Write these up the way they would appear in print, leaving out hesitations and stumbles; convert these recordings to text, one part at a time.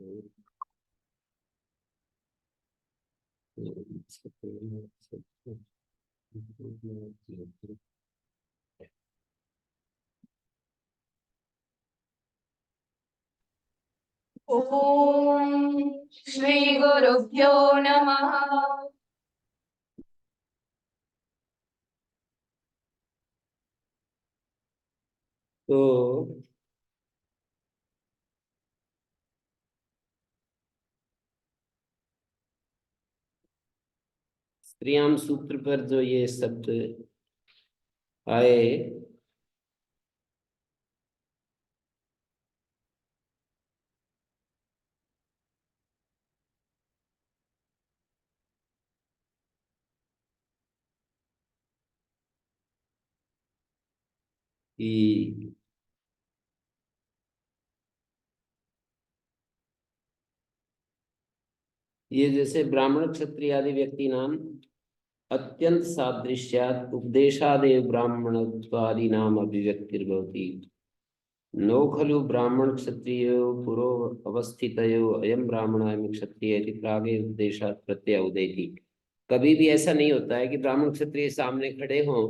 ओम श्री गुरुभ्यो नमः। तो स्त्रियाम सूत्र पर जो ये शब्द आए, कि ये जैसे ब्राह्मण क्षत्रिय आदि व्यक्ति नाम अत्यंत सादृश्यात् उपदेशादेव ब्राह्मणत्वादि नाम अभिव्यक्तिर्भवति। नो खलु ब्राह्मण क्षत्रियो पुरो अवस्थितयो अयम ब्राह्मण क्षत्रिय इति प्रागे उपदेशात् प्रत्यय उदेति। कभी भी ऐसा नहीं होता है कि ब्राह्मण क्षत्रिय सामने खड़े हों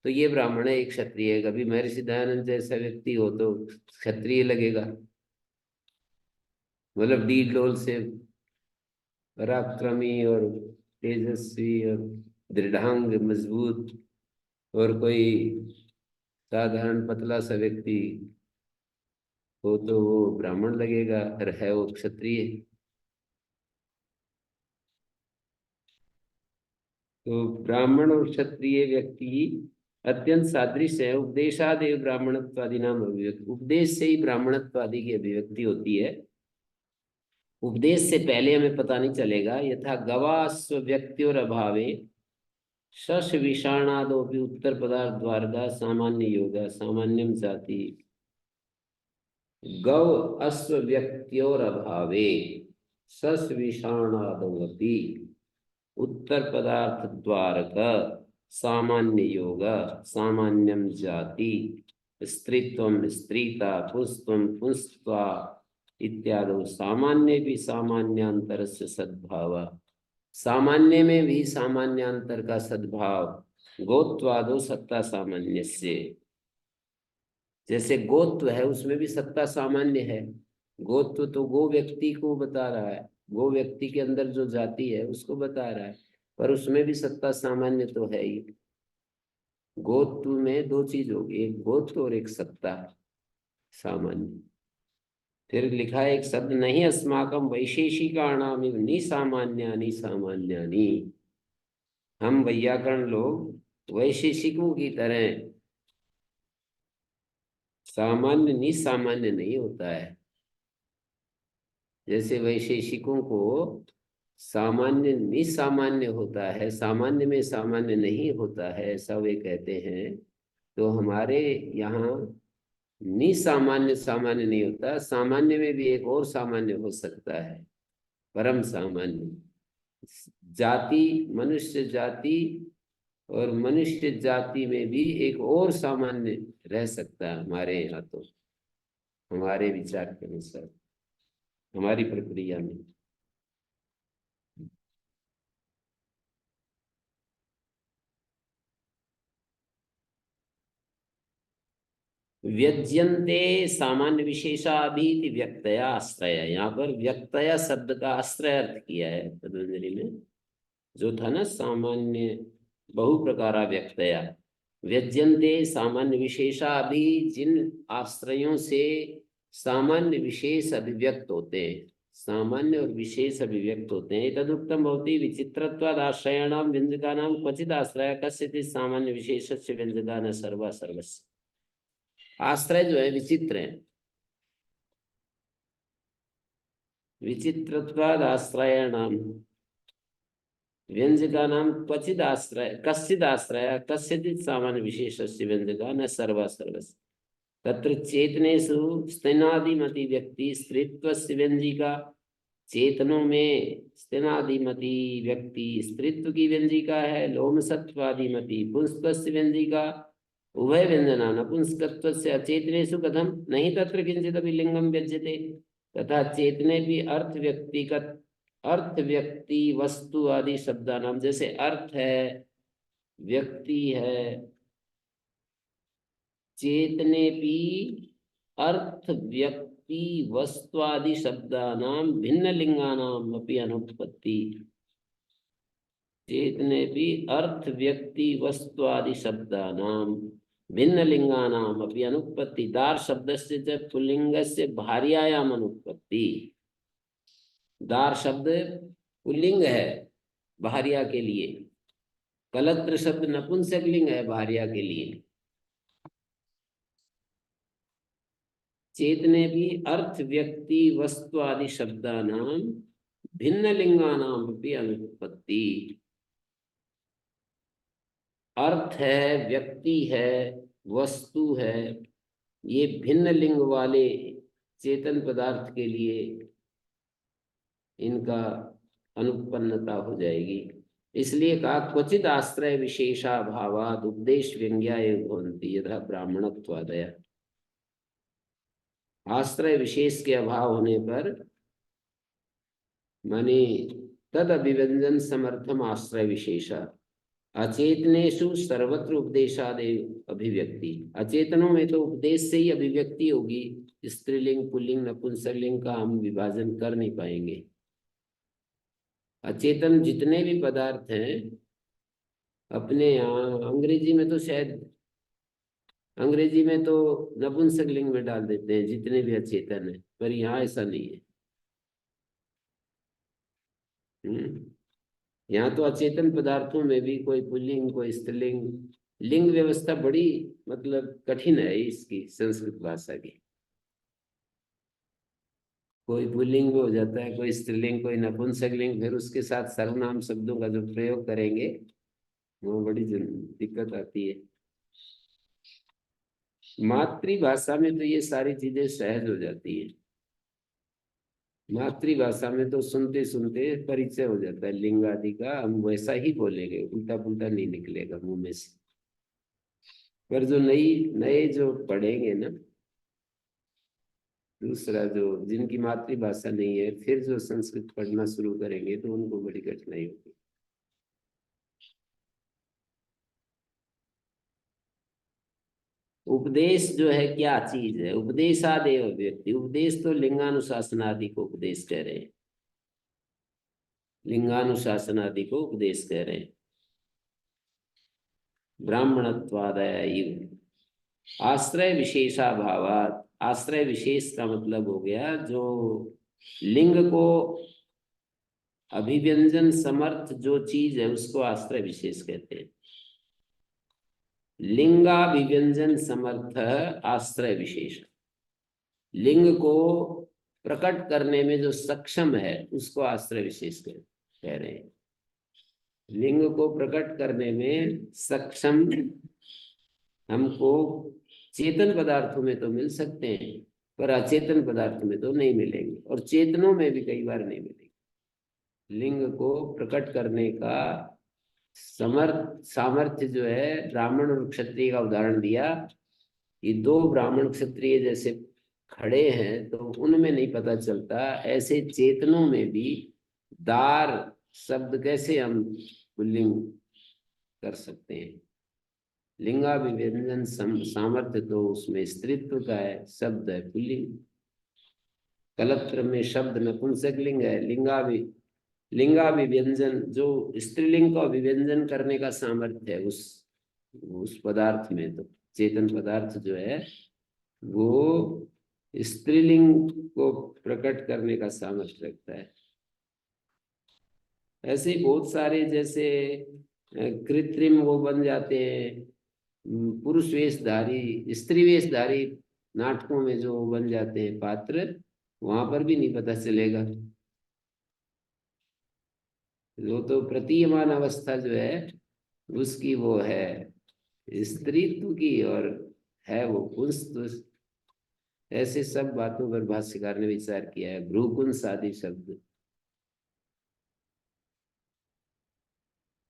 तो ये ब्राह्मण है, एक क्षत्रिय है। कभी महर्षि दयानंद जैसा व्यक्ति हो तो क्षत्रिय लगेगा, मतलब डीडोल से पराक्रमी और तेजस्वी और दृढ़ांग मजबूत, और कोई साधारण पतला सा व्यक्ति हो तो वो ब्राह्मण लगेगा, और है वो क्षत्रिय। तो ब्राह्मण और क्षत्रिय व्यक्ति अत्यंत सादृश्य है। उपदेशादेव ब्राह्मणत्वादि नाम अभिव्यक्ति, उपदेश से ही ब्राह्मणत्वादि की अभिव्यक्ति होती है। उपदेश से पहले हमें पता नहीं चलेगा। यथा गवास्व व्यक्त्योर अभावे शश विषाणादोपि उत्तर पदार्थ द्वारका सामान्य योगा सामान्यम जाति। गव अश्व व्यक्त्योर अभावे शश विषाणादोपि उत्तर पदार्थ द्वारक सामान्य योग सामान्यम जाति। स्त्रीत्वम स्त्रीता पुंस्त्वम पुंस्त्वा इत्यादि सामान्य भी सामान्यांतर से सद्भाव। सामान्य में भी सामान्यांतर का सद्भाव। गोत्वादो सत्ता सामान्य से, जैसे गोत्व है उसमें भी सत्ता सामान्य है। गोत्व तो गो व्यक्ति को बता रहा है, गो व्यक्ति के अंदर जो जाति है उसको बता रहा है, पर उसमें भी सत्ता सामान्य तो है ही। गोत्व में दो चीज होगी, एक गोत्व और एक सत्ता सामान्य। फिर लिखा है एक शब्द, नहीं अस्माकम वैशेषिकाणाम निसामान्यानि सामान्यानि। हम वैयाकरण लोग वैशेषिकों की तरह सामान्य निसामान्य नहीं होता है। जैसे वैशेषिकों को सामान्य निसामान्य होता है, सामान्य में सामान्य नहीं होता है, ऐसा वे कहते हैं। तो हमारे यहाँ निसामान्य सामान्य नहीं होता, सामान्य में भी एक और सामान्य हो सकता है, परम सामान्य। जाति मनुष्य जाति, और मनुष्य जाति में भी एक और सामान्य रह सकता है हमारे यहाँ, तो हमारे विचार के अनुसार हमारी प्रक्रिया में। व्यज्यन्ते सामान्य विशेषाभीति व्यक्तया आश्रय, यहाँ पर व्यक्तया शब्द का आश्रय अर्थ किया है पतंजलि में। जो था ना सामान्य बहु प्रकारा व्यक्तया, व्यज्यन्ते सामान्य विशेषाभि, जिन आश्रयों से सामान्य विशेष अभिव्यक्त होते हैं, सामान्य और विशेष अभिव्यक्त होते हैं। तदुक्तम भवति विचित्रत्वाद आश्रयाणाम व्यंजकानाम क्वचित आश्रय कस्यचित् सामान्य विशेषस्य व्यंजका न सर्वा सर्वस्य। आश्रय जो है विचित्र है। विचित्रत्वाद आश्रयाणाम व्यंजकानाम क्वचिद आश्रय कश्चिद आश्रय कस्यचित् सामान्य विशेषस्य व्यंजका न सर्वा सर्वस्य। तत्र चेतनेषु स्तेनादिमति व्यक्ति स्त्रीत्वस्य व्यंजिका, चेतनों में स्तेनादिमति व्यक्ति स्त्रीत्व की व्यंजिका है। लोमसत्वादिमति पुंस्त्वस्य व्यंजिका उभय व्यंजना नपुंसकत्वस्य। अचेतनेषु कथम नहीं तत्र किंचिदपि लिंगम व्यज्यते। तथा चेतने भी अर्थ व्यक्तिगत, अर्थ व्यक्ति वस्तु आदि शब्दानाम, जैसे अर्थ है, व्यक्ति है, चेतने भी अर्थ व्यक्ति वस्तु आदि शब्दानाम भिन्न लिंगानाम अपि अनुत्पत्ति। चेतने भी अर्थ व्यक्ति वस्तु आदि शब्दानाम भिन्न लिंगानाम अपि अनुत्पत्ति। दार शब्दस्य च पुल्लिंगस्य भार्यायाम अनुत्पत्ति। दार शब्द पुल्लिंग है भार्या के लिए, कलत्र शब्द नपुंसकलिंग है भार्या के लिए। चेतने भी अर्थ व्यक्ति वस्तु आदि शब्दानाम भिन्न लिंगानाम अपि अनुत्पत्ति। अर्थ है, व्यक्ति है, वस्तु है, ये भिन्न लिंग वाले चेतन पदार्थ के लिए इनका अनुत्पन्नता हो जाएगी। इसलिए कहा क्वचित आश्रय विशेषाभावाद उपदेश व्यंग्याय भवन्ति यथा ब्राह्मणत्वादय। आश्रय विशेष के अभाव होने पर, माने तद अभिव्यंजन समर्थम आश्रय विशेषा अचेतनेषु सर्वत्र उपदेशादेव अभिव्यक्ति। अचेतनों में तो उपदेश से ही अभिव्यक्ति होगी। स्त्रीलिंग पुल्लिंग नपुंसकलिंग का हम विभाजन कर नहीं पाएंगे। अचेतन जितने भी पदार्थ हैं अपने यहाँ, अंग्रेजी में तो शायद, अंग्रेजी में तो नपुंसकलिंग में डाल देते हैं जितने भी अचेतन है, पर यहाँ ऐसा नहीं है। यहाँ तो अचेतन पदार्थों में भी कोई पुल्लिंग कोई स्त्रीलिंग, लिंग व्यवस्था बड़ी मतलब कठिन है इसकी संस्कृत भाषा की। कोई पुल्लिंग में हो जाता है, कोई स्त्रीलिंग, कोई नपुंसकलिंग, फिर उसके साथ सर्वनाम शब्दों का जो प्रयोग करेंगे वो बड़ी दिक्कत आती है। मातृभाषा में तो ये सारी चीजें सहज हो जाती है। मातृभाषा में तो सुनते सुनते परिचय हो जाता है लिंग आदि का, हम वैसा ही बोलेंगे, उल्टा पुल्टा नहीं निकलेगा मुंह में से। पर जो नए जो पढ़ेंगे ना, दूसरा जो जिनकी मातृभाषा नहीं है, फिर जो संस्कृत पढ़ना शुरू करेंगे तो उनको बड़ी कठिनाई होगी। उपदेश जो है क्या चीज है? उपदेशादेव व्यक्ति। उपदेश तो लिंगानुशासन आदि को उपदेश कह रहे हैं, लिंगानुशासन आदि को उपदेश कह रहे हैं। ब्राह्मणत्वादय आश्रय विशेषाभावात। आश्रय विशेष का मतलब हो गया जो लिंग को अभिव्यंजन समर्थ जो चीज है उसको आश्रय विशेष कहते हैं। लिंगाभिव्यंजन समर्थ आश्रय विशेष। लिंग को प्रकट करने में जो सक्षम है उसको आश्रय विशेष कह रहे हैं। लिंग को प्रकट करने में सक्षम हमको चेतन पदार्थों में तो मिल सकते हैं, पर अचेतन पदार्थ में तो नहीं मिलेंगे, और चेतनों में भी कई बार नहीं मिलेंगे। लिंग को प्रकट करने का सामर्थ्य जो है, ब्राह्मण और क्षत्रिय का उदाहरण दिया। ये दो ब्राह्मण क्षत्रिय जैसे खड़े हैं तो उनमें नहीं पता चलता, ऐसे चेतनों में भी दार शब्द कैसे हम पुल्लिंग कर सकते हैं। लिंगाभिव्यंजन सामर्थ्य तो उसमें स्त्रीत्व का है, शब्द है पुल्लिंग। कलत्र में शब्द नपुंसकलिंग है। लिंगाभिव्यंजन जो स्त्रीलिंग को अभिव्यंजन करने का सामर्थ्य है उस पदार्थ में, तो चेतन पदार्थ जो है वो स्त्रीलिंग को प्रकट करने का सामर्थ्य रखता है। ऐसे ही बहुत सारे जैसे कृत्रिम वो बन जाते हैं, पुरुष वेशधारी स्त्री वेशधारी नाटकों में जो बन जाते हैं पात्र, वहां पर भी नहीं पता चलेगा। वो तो प्रतीयमान अवस्था जो है उसकी वो है स्त्रीत्व की, और है वो पुंस। ऐसे सब बातों पर भाष्यकार ने विचार किया है। भ्रूकुंस आदि शब्द,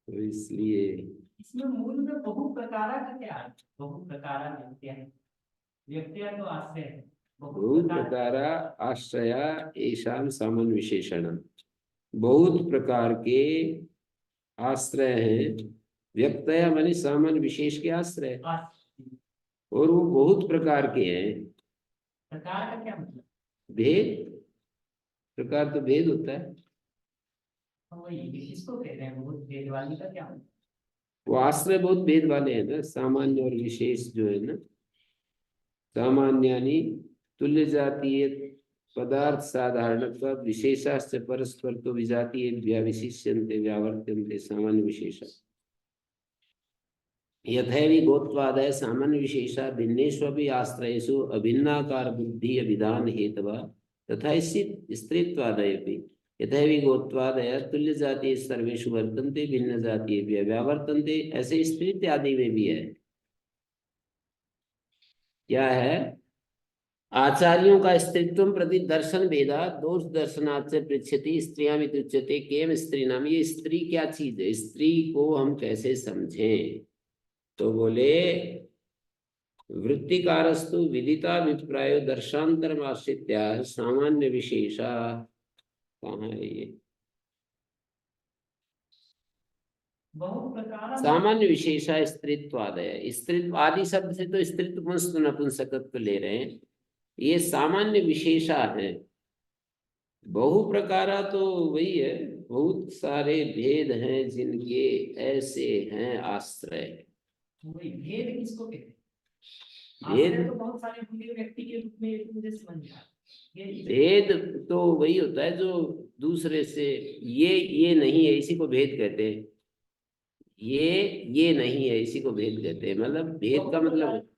तो इसलिए इसमें मूल में बहु प्रकारा का क्या अर्थ? बहु प्रकारा क्या है? व्यक्तिया तो आश्रय है, बहुत प्रकारा आश्रया येषां सामान्य विशेषण। बहुत प्रकार के आश्रय हैं। व्यक्तया माने सामान्य विशेष के आश्रय, और वो बहुत प्रकार के हैं। प्रकार का क्या मतलब? भेद, प्रकार तो भेद होता है। वही किसको कहते हैं बहुत भेद वाली का क्या मतलब? वो आश्रय बहुत भेद वाले हैं ना, सामान्य और विशेष जो है ना। सामान्यानि तुल्य जातीय पदार्थ साधारणत्व विशेषाश्च परस्पर तो विजातीय व्याविशिष्यन्ते व्यावर्त्यन्ते सामान्य विशेषा। यथैवि गोत्वादय सामान्य विशेषा भिन्नेष्वपि आश्रयेषु अभिन्नाकार बुद्धि अभिधान हेतवा तथा स्त्रीत्वादयपि यथैवि गोत्वादय तुल्य जातीय सर्वेषु वर्तन्ते भिन्न जातीय व्यावर्तन्ते। ऐसे स्त्री इत्यादि में भी है। क्या है? आचार्यों का स्त्रीत्व प्रति दर्शन भेदा दोष दर्शनात् से पृच्छति स्त्रियामित्युच्यते केम स्त्री नाम। ये स्त्री क्या चीज है, स्त्री को हम कैसे समझें? तो बोले वृत्तिकारस्तु विदिताभिप्रायो दर्शांतरमाश्रित्या सामान्य विशेषा। कहाँ है ये? बहुत प्रकार सामान्य विशेषा स्त्रीत्वादय। स्त्रीत्व आदि शब्द से तो स्त्रीत्व पुंस नपुंसकत्व ले रहे हैं। ये सामान्य विशेषा है। बहु प्रकारा तो वही है, बहुत सारे भेद हैं जिनके ऐसे हैं आश्रय। वही भेद किसको कहते हैं? भेद आश्रय तो बहुत सारे होंगे व्यक्ति के रूप में, मुझे समझ में आ रहा है। भेद तो वही होता है जो दूसरे से ये नहीं है, इसी को भेद कहते हैं। ये नहीं है, इसी को भेद कहते हैं। मतलब भेद का मतलब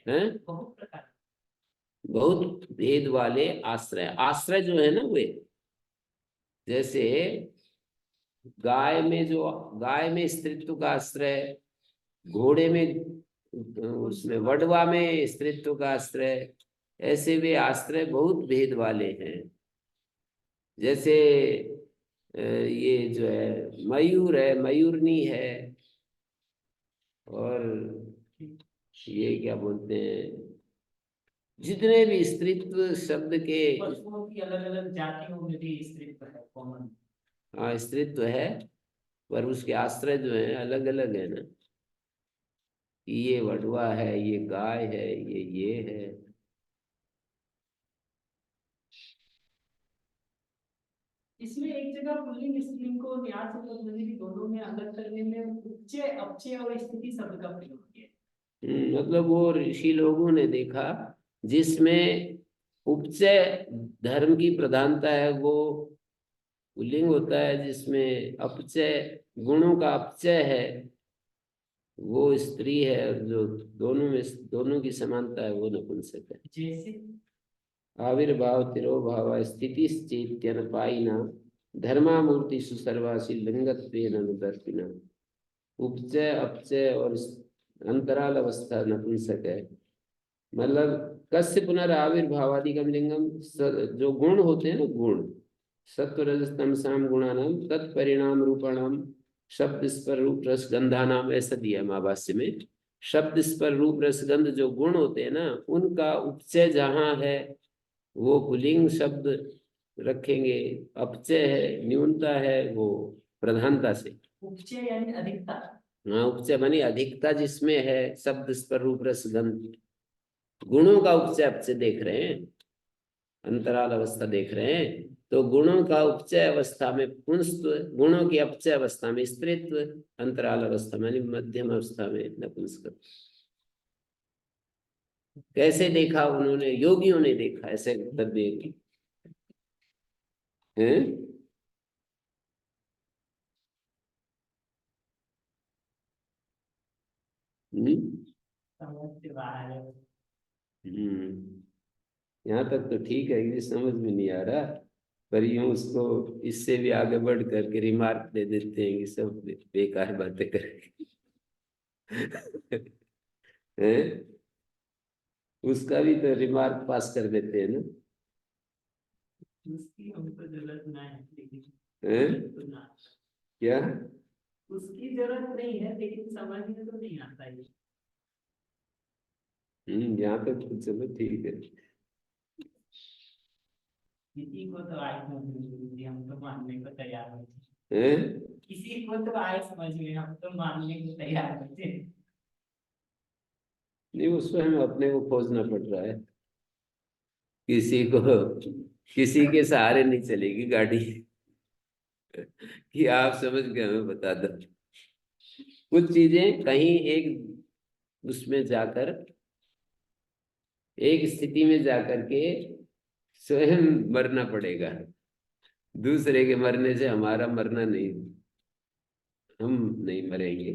है बहुत प्रकार, बहुत भेद वाले आश्रय। आश्रय जो है ना वे, जैसे गाय में स्त्रीत्व का आश्रय, घोड़े में, उसमें वडवा में स्त्रीत्व का आश्रय। ऐसे वे आश्रय बहुत भेद वाले हैं। जैसे ये जो है मयूर है, मयूरनी है, और ये क्या बोलते हैं, जितने भी स्त्रीत्व शब्द के, पशुओं की अलग अलग जातियों में भी स्त्रीत्व है, कॉमन। हाँ स्त्रीत्व है, पर उसके आश्रय जो है अलग अलग है ना। ये वडवा है, ये गाय है, ये है। इसमें एक जगह पुल्लिंग स्त्रीलिंग को न्यास और पद्मिनी दोनों में अलग करने में उपचय अपचय और स्थिति शब्द का प्रयोग किया। मतलब वो ऋषि लोगों ने देखा जिसमें उपचय धर्म की प्रधानता है वो पुल्लिंग होता है, जिसमें अपचय गुणों का अपचय है वो स्त्री है, और जो दोनों की समानता है वो नपुंसक है। जैसे आविर्भाव तिरोभाव स्थिति चेत्यनपायिना धर्मामूर्ति सुसर्वासी लिंगत्वेन अनुदर्शिना। उपचय अपचय और अंतराल अवस्था नपुंसक है। मतलब कस्य पुनराविर्भावादि का लिंगम, जो गुण होते हैं ना, गुण सत्व रजस तमसाम गुणानाम तत्परिणाम रूपाणाम शब्द स्पर रूप रस गंधा नाम, ऐसा दिया महाभाष्य में। शब्द स्पर रूप रस गंध जो गुण होते हैं ना, उनका उपचय जहाँ है वो पुल्लिंग शब्द रखेंगे। अपचय है, न्यूनता है, वो प्रधानता से। उपचय यानी अधिकता। हाँ उपचय मानी अधिकता जिसमें है, शब्द स्पर रूप रस गंध, गुणों का उपचय अपचय देख रहे हैं, अंतराल अवस्था देख रहे हैं। तो गुणों का उपचय अवस्था में पुंस्त्व, गुणों की अपचय अवस्था में स्त्रीत्व, अंतराल अवस्था में मध्यम अवस्था में नपुंसकत्व। कैसे देखा उन्होंने? योगियों ने देखा ऐसे तद्देव हैं। समझ से बाहर है। यहाँ तक तो ठीक है, ये समझ में नहीं आ रहा, पर यूं उसको इससे भी आगे बढ़ करके रिमार्क दे देते हैं कि सब बेकार बातें करेंगे। हैं? उसका भी तो रिमार्क पास कर देते हैं ना। उसकी हमको जरूरत ना है, लेकिन हैं? क्या? उसकी जरूरत नहीं है, लेकिन समझ में तो नहीं आता है। यहाँ तक तो चलो ठीक है। किसी को तो आए समझ में गुरुजी, हम तो मानने को तैयार होते हैं? किसी को तो आए समझ में, हम तो मानने को तैयार होते। नहीं, वो स्वयं अपने को खोजना पड़ रहा है। किसी को, किसी के सहारे नहीं चलेगी गाड़ी कि आप समझ गए हमें बता दो। कुछ चीजें कहीं एक उसमें जाकर, एक स्थिति में जाकर के स्वयं मरना पड़ेगा। दूसरे के मरने से हमारा मरना नहीं, हम नहीं मरेंगे,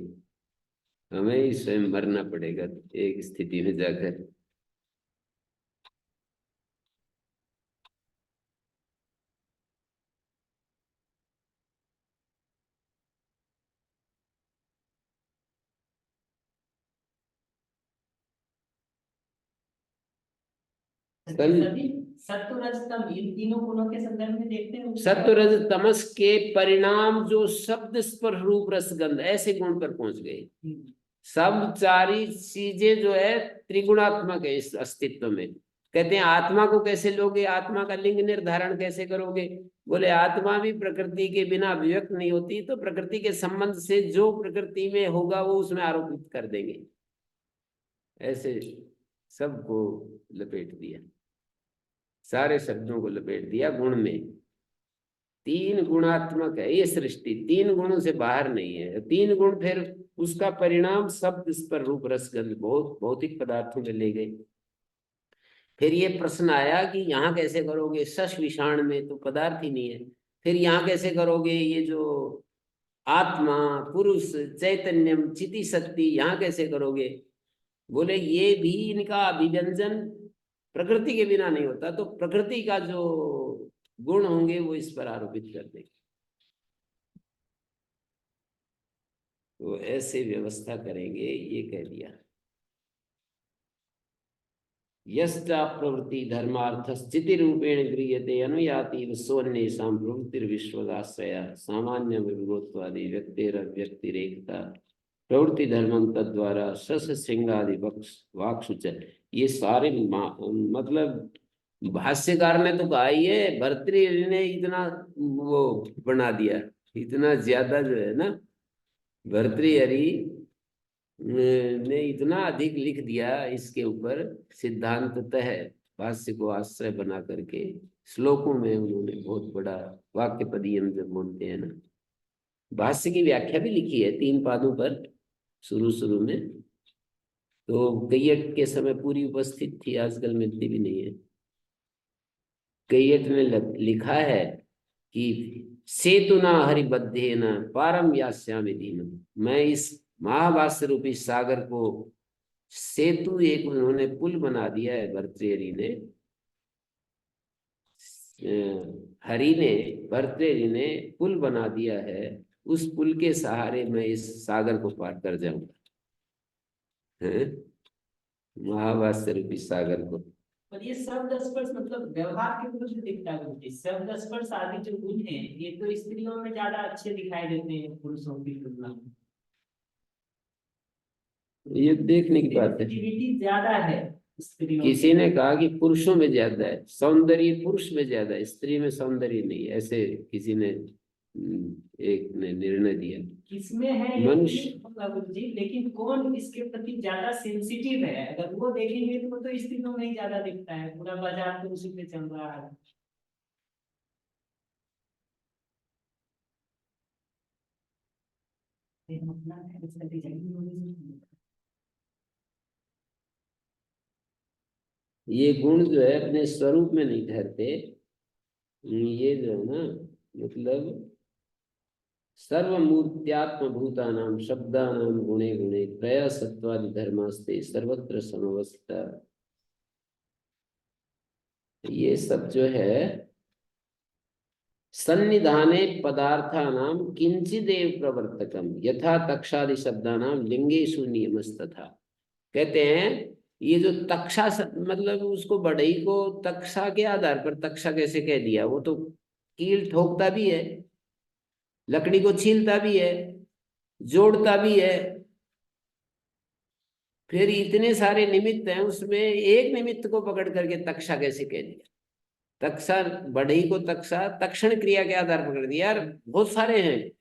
हमें ही स्वयं मरना पड़ेगा एक स्थिति में जाकर। सन सभी सत्व रज तम इन तीनों गुणों के संदर्भ में देखते हैं। सत्व रज तमस के परिणाम जो शब्द स्पर्श रूप रसगंध ऐसे गुण पर पहुंच गए। सब चारी चीजें जो है त्रिगुणात्मक है इस अस्तित्व में। कहते हैं आत्मा को कैसे लोगे, आत्मा का लिंग निर्धारण कैसे करोगे? बोले आत्मा भी प्रकृति के बिना अभिव्यक्त नहीं होती, तो प्रकृति के संबंध से जो प्रकृति में होगा वो उसमें आरोपित कर देंगे। ऐसे सबको लपेट दिया, सारे शब्दों को लपेट दिया गुण में। तीन गुणात्मक है ये सृष्टि, तीन गुणों से बाहर नहीं है। तीन गुण फिर उसका परिणाम शब्द स्पर्श रूप रसगंध बहुत भौतिक पदार्थों में ले गए। फिर ये प्रश्न आया कि यहाँ कैसे करोगे, शश विषाण में तो पदार्थ ही नहीं है, फिर यहाँ कैसे करोगे ये जो आत्मा पुरुष चैतन्यम चिति शक्ति, यहाँ कैसे करोगे? बोले ये भी इनका अभिव्यंजन प्रकृति के बिना नहीं होता, तो प्रकृति का जो गुण होंगे वो इस पर आरोपित कर देंगे। तो ऐसे व्यवस्था करेंगे, ये कह दिया। यस्ता प्रवृत्ति धर्मार्थ स्थिति रूपेण गृह्यते अनुयाति स्वन्येषां प्रवृत्तिर्विश्वदाश्रय सामान्य विभूत्वादि व्यक्तिरेकता प्रवृत्ति धर्मम तद्वारा सस सिंगादि वाक्सुच। ये सारे मतलब भाष्यकार ने तो कहा ही है, भर्तृहरि ने इतना वो बना दिया, इतना ज्यादा जो है ना, भर्तृहरि ने इतना अधिक लिख दिया इसके ऊपर सिद्धांततः, भाष्य को आश्रय बना करके श्लोकों में उन्होंने बहुत बड़ा वाक्य पदीयम जब बोलते हैं ना, भाष्य की व्याख्या भी लिखी है 3 पादों पर शुरू शुरू में। तो कैयट के समय पूरी उपस्थित थी, आजकल मिलती भी नहीं है। कैयट में लिखा है कि सेतुना हरिबद्धेन पारम यास्यामि दीनम, मैं इस महाभाष्य रूपी सागर को, सेतु एक उन्होंने पुल बना दिया है भर्तृहरि ने, हरि ने, भर्तृहरि ने पुल बना दिया है, उस पुल के सहारे मैं इस सागर को पार कर जाऊंगा, महाभाष्य रूपी सागर को। पर ये शब्द स्पर्श मतलब व्यवहार के रूप में दिखता है। शब्द स्पर्श आदि जो गुण है ये तो स्त्रियों में ज्यादा अच्छे दिखाई देते हैं पुरुषों की तुलना में। ये देखने की बात है, एक्टिविटी ज्यादा है स्त्रियों किसी ने कहा कि पुरुषों में ज्यादा है सौंदर्य, पुरुष में ज्यादा है, स्त्री में सौंदर्य नहीं, ऐसे किसी ने एक ने निर्णय दिया। किसमें है ये मनुष्य, जी, लेकिन कौन इसके प्रति ज्यादा सेंसिटिव है? अगर वो देखेंगे तो वो तो स्त्रियों में ही ज्यादा दिखता है, पूरा बाजार तो उसी पे चल रहा है। ये गुण जो है अपने स्वरूप में नहीं ठहरते, ये जो है ना, मतलब सर्वमूर्त्यात्म भूतानाम शब्दानाम गुणे गुणे त्रय सत्वादि धर्मास्ते सर्वत्र समवस्था। ये सब जो है सन्निधाने पदार्थानाम किंचिदेव प्रवर्तकम यथा तक्षादि शब्दानाम लिंगेषु नियमस्तथा। कहते हैं ये जो तक्षा मतलब उसको बढ़ई को तक्षा के आधार पर तक्षा कैसे कह दिया, वो तो कील ठोकता भी है, लकड़ी को छीलता भी है, जोड़ता भी है, फिर इतने सारे निमित्त हैं उसमें एक निमित्त को पकड़ करके तक्षा कैसे कह दिया? तक्षा, बढ़ई को तक्षा तक्षण क्रिया के आधार पर कर दिया। यार बहुत सारे हैं,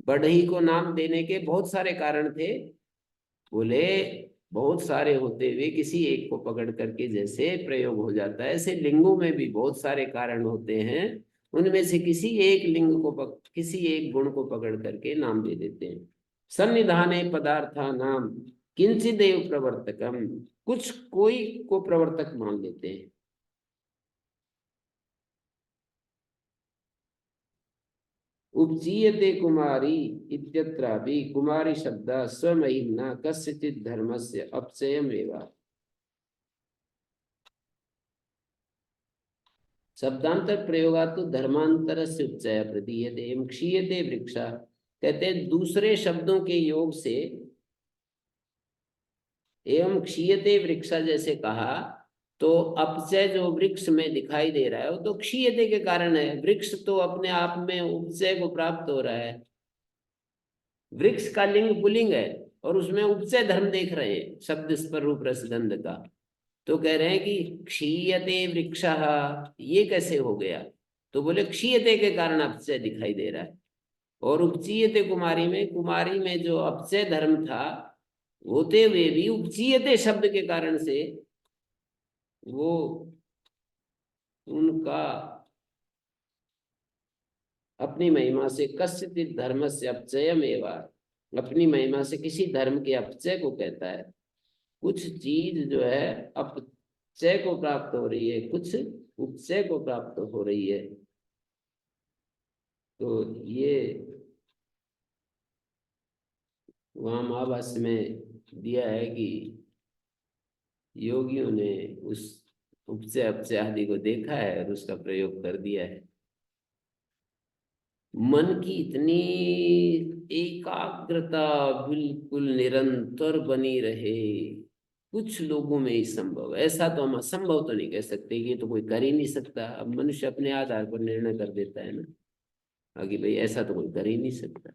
बढ़ई को नाम देने के बहुत सारे कारण थे। बोले बहुत सारे होते हुए किसी एक को पकड़ करके जैसे प्रयोग हो जाता है, ऐसे लिंगों में भी बहुत सारे कारण होते हैं, उनमें से किसी एक लिंग को किसी एक गुण को पकड़ करके नाम दे देते हैं। सन्निधाने पदार्था नाम किंचिदेव प्रवर्तकम, कुछ कोई को प्रवर्तक मान लेते हैं। उपजीयते कुमारी इत्यत्रापि कुमारी शब्द स्वमहिम्ना कस्यचित् धर्मस्य अपचयमेव। शब्दांतर प्रयोगा तो धर्मांतर से उपचय प्रतीयते एवं क्षीयते वृक्षा। कहते हैं दूसरे शब्दों के योग से, एवं क्षीयते वृक्षा जैसे कहा, तो अपचय जो वृक्ष में दिखाई दे रहा है वो तो क्षीयते के कारण है। वृक्ष तो अपने आप में उपचय को प्राप्त हो रहा है। वृक्ष का लिंग पुल्लिंग है और उसमें उपचय धर्म देख रहे हैं, शब्द स्पर रूप रस गंध का। तो कह रहे हैं कि क्षीयते वृक्षः, ये कैसे हो गया? तो बोले क्षीयते के कारण अपचय दिखाई दे रहा है। और उपचीयते कुमारी में जो अपचय धर्म था होते हुए भी उपचीयते शब्द के कारण से वो उनका अपनी महिमा से कस्यचित् धर्म से अपचयम एवं, अपनी महिमा से किसी धर्म के अपचय को कहता है। कुछ चीज जो है अपचय को प्राप्त हो रही है, कुछ उपचय को प्राप्त हो रही है। तो ये वहां महाभाष्य में दिया है कि योगियों ने उस उपचय अपचय आदि को देखा है और उसका प्रयोग कर दिया है। मन की इतनी एकाग्रता बिल्कुल निरंतर बनी रहे, कुछ लोगों में ही संभव है। ऐसा तो हम असंभव तो नहीं कह सकते कि ये तो कोई कर ही नहीं सकता। अब मनुष्य अपने आधार पर निर्णय कर देता है ना, कि भाई ऐसा तो कोई कर ही नहीं सकता,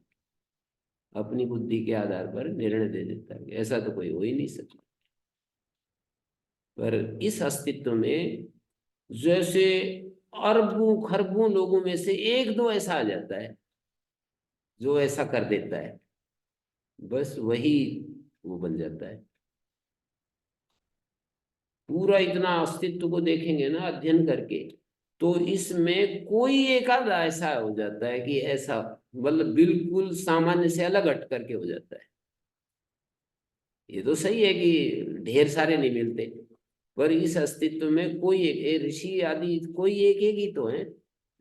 अपनी बुद्धि के आधार पर निर्णय दे देता है, ऐसा तो कोई हो ही नहीं सकता। पर इस अस्तित्व में जैसे अरबों खरबों लोगों में से एक दो ऐसा आ जाता है जो ऐसा कर देता है, बस वही वो बन जाता है। पूरा इतना अस्तित्व को देखेंगे ना अध्ययन करके, तो इसमें कोई एक आधा ऐसा हो जाता है कि ऐसा मतलब बिल्कुल सामान्य से अलग हट करके हो जाता है। ये तो सही है कि ढेर सारे नहीं मिलते, पर इस अस्तित्व में कोई एक ऋषि आदि कोई एक एक ही तो है।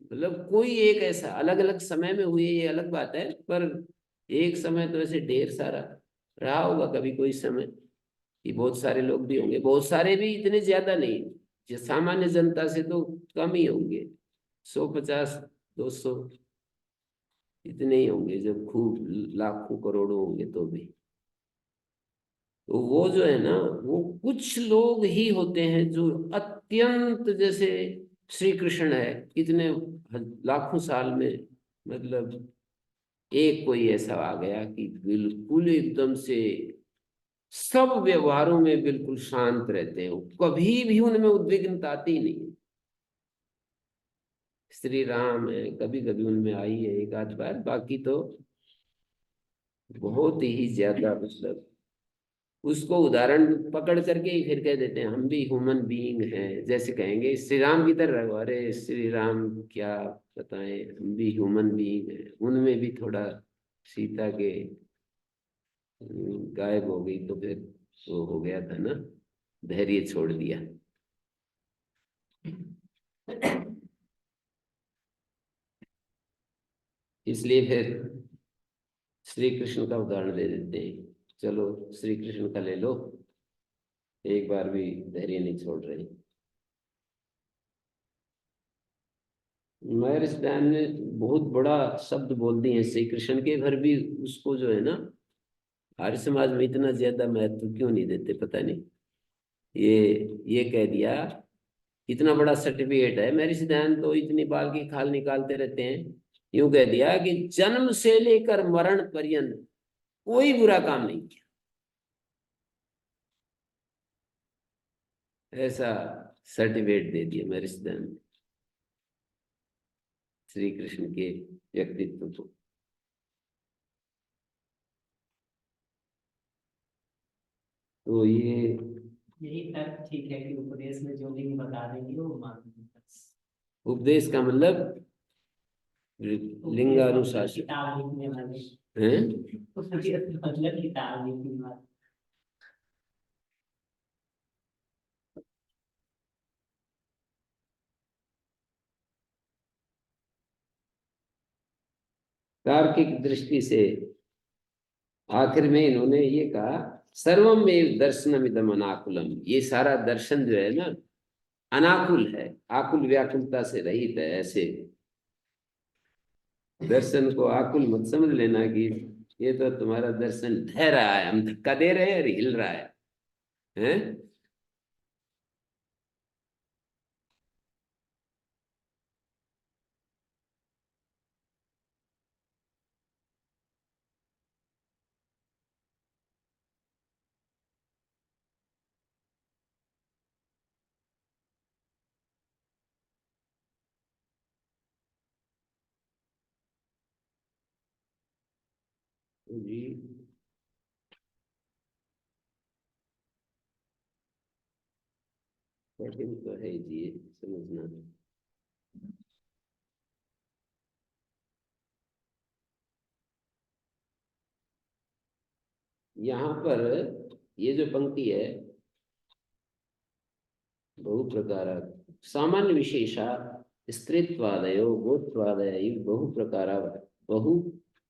मतलब कोई एक ऐसा अलग अलग समय में हुए ये अलग बात है, पर एक समय तो ऐसे ढेर सारा रहा होगा कभी कोई समय कि बहुत सारे लोग भी होंगे। बहुत सारे भी इतने ज्यादा नहीं, जो सामान्य जनता से तो कम ही होंगे, 150 200 इतने ही होंगे। जब खूब लाखों करोड़ों होंगे तो भी, तो वो जो है ना, वो कुछ लोग ही होते हैं जो अत्यंत, जैसे श्री कृष्ण है, कितने लाखों साल में मतलब एक कोई ऐसा आ गया कि बिल्कुल एकदम से सब व्यवहारों में बिल्कुल शांत रहते हैं, कभी भी उनमें उद्विग्नता आती नहीं। श्री राम है, कभी कभी उनमें आई है एक आध बार, बाकी तो बहुत ही ज्यादा मतलब उसको उदाहरण पकड़ करके ही फिर कह देते हैं हम भी ह्यूमन बीइंग हैं। जैसे कहेंगे श्री राम की तरह, अरे श्री राम क्या बताएं, हम भी ह्यूमन बीइंग हैं। उनमें भी थोड़ा सीता के गायब हो गई तो फिर वो हो गया था ना, धैर्य छोड़ दिया। इसलिए फिर श्री कृष्ण का उदाहरण दे देते हैं। चलो श्री कृष्ण का ले लो, एक बार भी धैर्य नहीं छोड़ रहे। महर्षि दयानंद ने बहुत बड़ा शब्द बोल दिए श्री कृष्ण के, घर भी उसको जो है ना आर्य समाज में इतना ज्यादा महत्व क्यों नहीं देते पता नहीं। ये कह दिया, इतना बड़ा सर्टिफिकेट है, महर्षि दयानंद तो इतनी बाल की खाल निकालते रहते हैं। यूं कह दिया कि जन्म से लेकर मरण पर्यंत कोई बुरा काम नहीं किया। ऐसा सर्टिफिकेट दे दिया मैरिज दान श्री कृष्ण के व्यक्तित्व को। तो ये यही तर्क ठीक है कि उपदेश में जो लिंग बता देंगे वो मान लेंगे। उपदेश का मतलब लिंगानुशासन किताब लिखने वाले है। मतलब किताब लिखने वाले। तार्किक दृष्टि से आखिर में इन्होंने ये कहा सर्वम एव दर्शनमिदम अनाकुलम, ये सारा दर्शन जो है ना अनाकुल है, आकुल व्याकुलता से रहित है। ऐसे दर्शन को आकुल मत समझ लेना कि ये तो तुम्हारा दर्शन ढह रहा है, हम धक्का दे रहे हैं और हिल रहा है, हैं? जी कठिन तो है जी ये समझना। यहाँ पर ये जो पंक्ति है बहु प्रकार सामान्य विशेषा स्त्रीत्वादयो गोत्वादय बहु प्रकारा बहु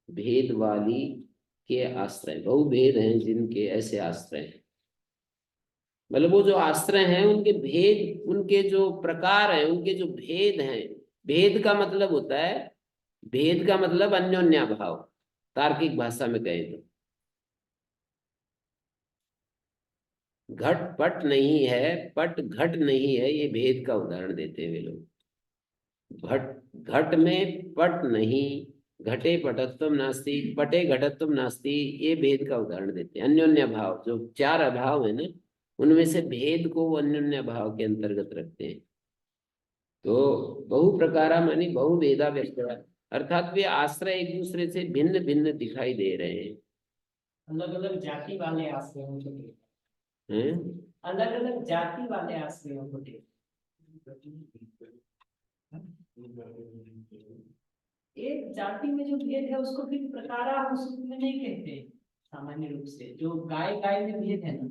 भेद वाली के आश्रय, बहु भेद हैं जिनके ऐसे आश्रय हैं। मतलब वो जो आश्रय हैं उनके भेद, उनके जो प्रकार हैं, उनके जो भेद हैं। भेद का मतलब होता है, भेद का मतलब अन्योन्या भाव, तार्किक भाषा में कहें तो। घट पट नहीं है, पट घट नहीं है, ये भेद का उदाहरण देते हैं वे लोग। घट घट में पट नहीं, घटे पटत्वम नास्ति, पटे घटत्वम नास्ति, ये भेद का उदाहरण देते हैं। अन्योन्य भाव, जो चार अभाव है ना, उनमें से भेद को वो अन्योन्य भाव के अंतर्गत रखते हैं। तो बहु प्रकारा मानी बहु भेदा व्यक्त, अर्थात वे आश्रय एक दूसरे से भिन्न भिन्न दिखाई दे रहे हैं। अलग अलग जाति वाले आश्रयों को हैं? अलग अलग जाति वाले आश्रयों को एक जाति में जो भेद है उसको फिर प्रकारा उस रूप में नहीं कहते सामान्य रूप से। जो गाय गाय में भेद है ना,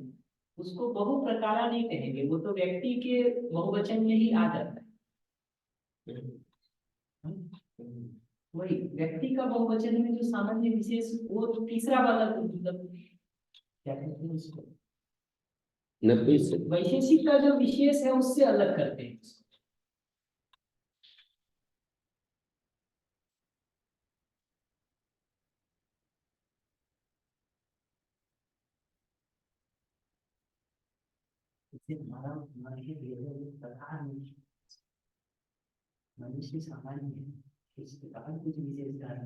उसको बहु प्रकारा नहीं कहेंगे, वो तो व्यक्ति के बहुवचन में ही आ जाता है। वही व्यक्ति का बहुवचन में जो सामान्य विशेष, वो तीसरा वाला मतलब क्या कहते हैं उसको, वैशेषिक का जो विशेष है उससे अलग करते हैं उसको। हमारा मनुष्य सामान्य है, इसके बाद कुछ विशेष कारण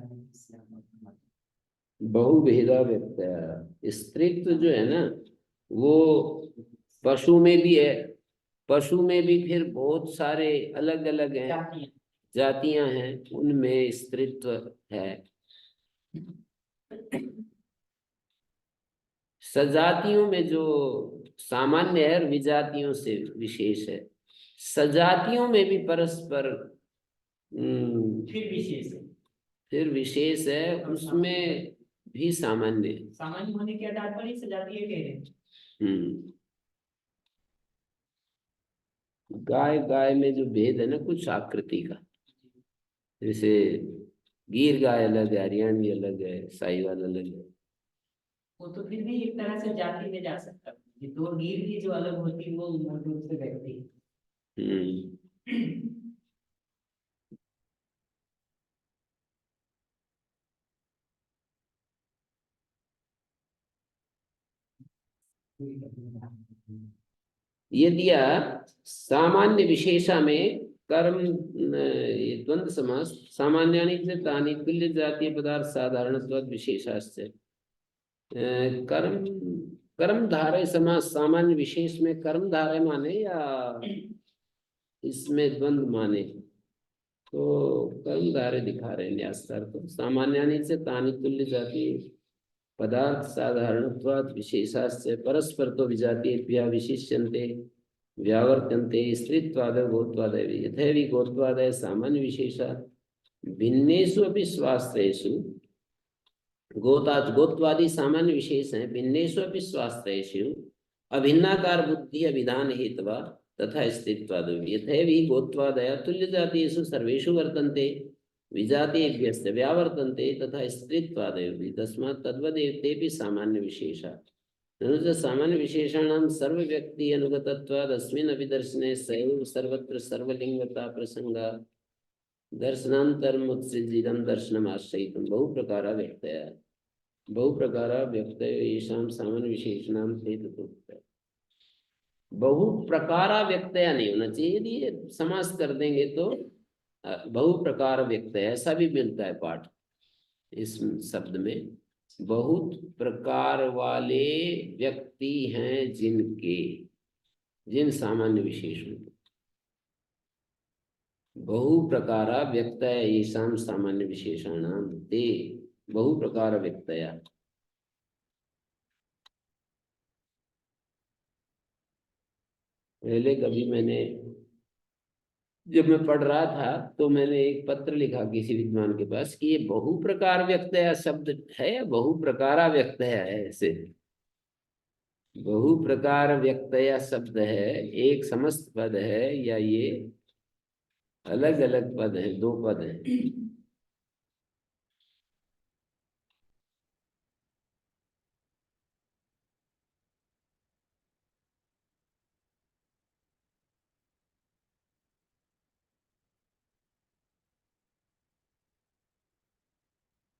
बहुभेदा व्यक्त, स्त्रीत्व जो है ना वो पशु में भी है, पशु में भी फिर बहुत सारे अलग अलग हैं, जातियां हैं, उनमें स्त्रीत्व है। सजातियों में जो सामान्य है और विजातियों से विशेष है, सजातियों में भी परस्पर फिर विशेष है, फिर विशेष है, उसमें भी सामान्य है। सामान्य होने के आधार पर ही सजातीय कह रहे हैं। गाय गाय में जो भेद है ना कुछ आकृति का, जैसे गिर गाय अलग है, हरियाणवी अलग है, साहिवाल अलग है। वो तो फिर भी एक तरह से जाति में जा सकता है। ये दो गिर की जो अलग होती है वो मूल रूप से व्यक्ति ये दिया सामान्य विशेषा में कर्म, ये द्वंद्व समास, सामान्यानि च तानि तुल्य जातीय पदार्थ साधारणत्वात् विशेषाश्च। कर्म कर्म धारय समास, सामान्य विशेष में कर्म धारय माने या इसमें द्वंद माने तो कर्म धारे दिखा रहे हैं न्यासकार तो। सामान्यानि च तानि तुल्य जाति पदार्थ साधारणत्वात् विशेषाश्च परस्पर तो विजातीभ्यः विशिष्यन्ते व्यावर्तन्ते स्त्रीत्वादयो गोत्वादयो यथैव गोत्वादय सामान्य विशेषा भिन्नेषु अपि स्वास्त्रेषु गोत्वादि सामान्य विशेष हैं भिन्नेषु अपि स्वास्त्रेषु अभिन्नाकार बुद्धि अभिधान हेतवा तथा स्त्रीत्वादयो यथैव गोत्वादय तुल्य जातीयेषु सर्वेषु वर्तन्ते विजातीयेभ्यश्च व्यावर्तन्ते तथा स्त्रीत्वादयो भी तस्मात् तद्वदेव तेऽपि सामान्य विशेषा ननु च सामान्य विशेषाणां सर्व व्यक्ति अनुगतत्वाद् अस्मिन् अपि दर्शने सैव सर्वत्र सर्वलिंगता प्रसंगा दर्शनान्तरमुत्सृज्यितं दर्शनमाश्रयितुं बहुप्रकारा व्यक्तया बहुप्रकारा व्यक्तयो येषां सामान्य विशेषणां हेतुत्वः। बहुप्रकारा व्यक्तया नहीं होना चाहिए, यदि ये समास कर देंगे तो बहुप्रकार व्यक्तय ऐसा भी मिलता है पाठ इस शब्द में। बहुत प्रकार वाले व्यक्ति हैं जिनके जिन सामान्य विशेषण बहु प्रकारा व्यक्तय येषां सामान्य विशेषाणां ते बहु प्रकार व्यक्तया। पहले कभी मैंने जब मैं पढ़ रहा था तो मैंने एक पत्र लिखा किसी विद्वान के पास कि ये बहु प्रकार व्यक्तया शब्द है या बहु प्रकारा व्यक्तया है। ऐसे बहु प्रकार व्यक्तया शब्द है, एक समस्त पद है या ये अलग अलग पद है, दो पद है।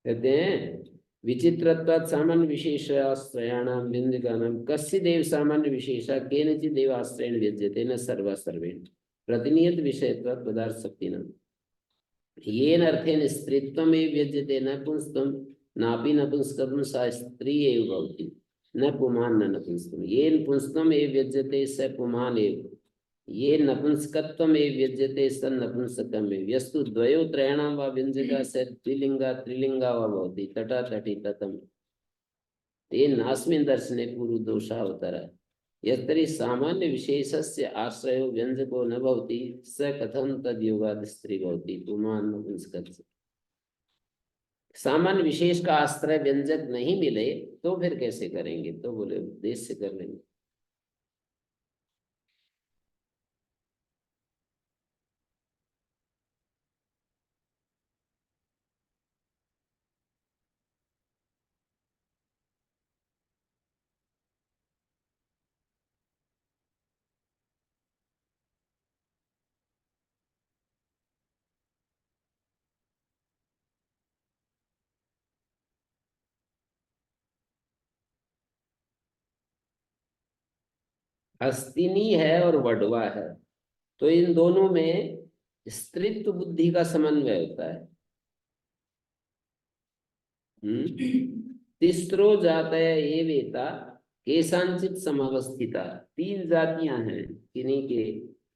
कहते हैं विचित्रत्वात् सामान्य विशेषाश्रयाणां व्यंजकानां कस्यचिदेव सामान्य विशेषा केनचिदेव आश्रयेण व्यज्यते न सर्वा सर्वेण प्रतिनियत विषयत्वात् पदार्थ शक्तिनां येन अर्थेन स्त्रीत्वमेव व्यज्यते न पुंस्त्वं नापि नपुंसकत्वं सा स्त्री एव भवति न पुमान् न नपुंसकत्वं येन पुंस्त्वमेव व्यज्यते स पुमान् एव ये नपुंसकत्वमेव व्यज्यते स नपुंसकमेव यस्तु द्वयो त्रयाणां वा व्यञ्जका स द्विलिंगा त्रिलिंगा वा भवति तथा तटी ततम् तेन नास्मिन् दर्शने पूर्वदोषः अवतरः यस्तरी सामान्य विशेषस्य आश्रयो व्यंजको न भवति स कथं तद्योगात् स्त्री भवति पुमान् नपुंसकस्य। सामान्य विशेष का आश्रय व्यंजक नहीं मिले तो फिर कैसे करेंगे, तो बोले उपदेश से कर लेंगे। हस्तिनी है और वडवा है तो इन दोनों में स्त्रीत्व बुद्धि का समन्वय होता है। तिस्रो जातय एवेता केशांचित समावस्थिता। तीन जातियां हैं किन्हीं के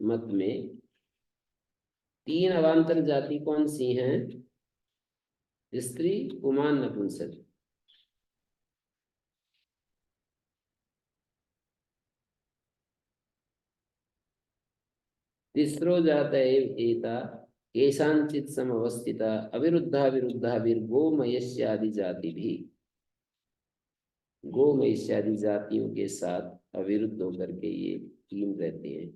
मत में। तीन अवान्तर जाति कौन सी हैं? स्त्री पुमान नपुंसक। तिस्रो जातय एता केशांचित समवस्थिता अविरुद्धा विरुद्धा गोमयस्यादि जाति भी। गोमयस्यादि जातियों के साथ अविरुद्ध होकर के ये तीन रहते हैं।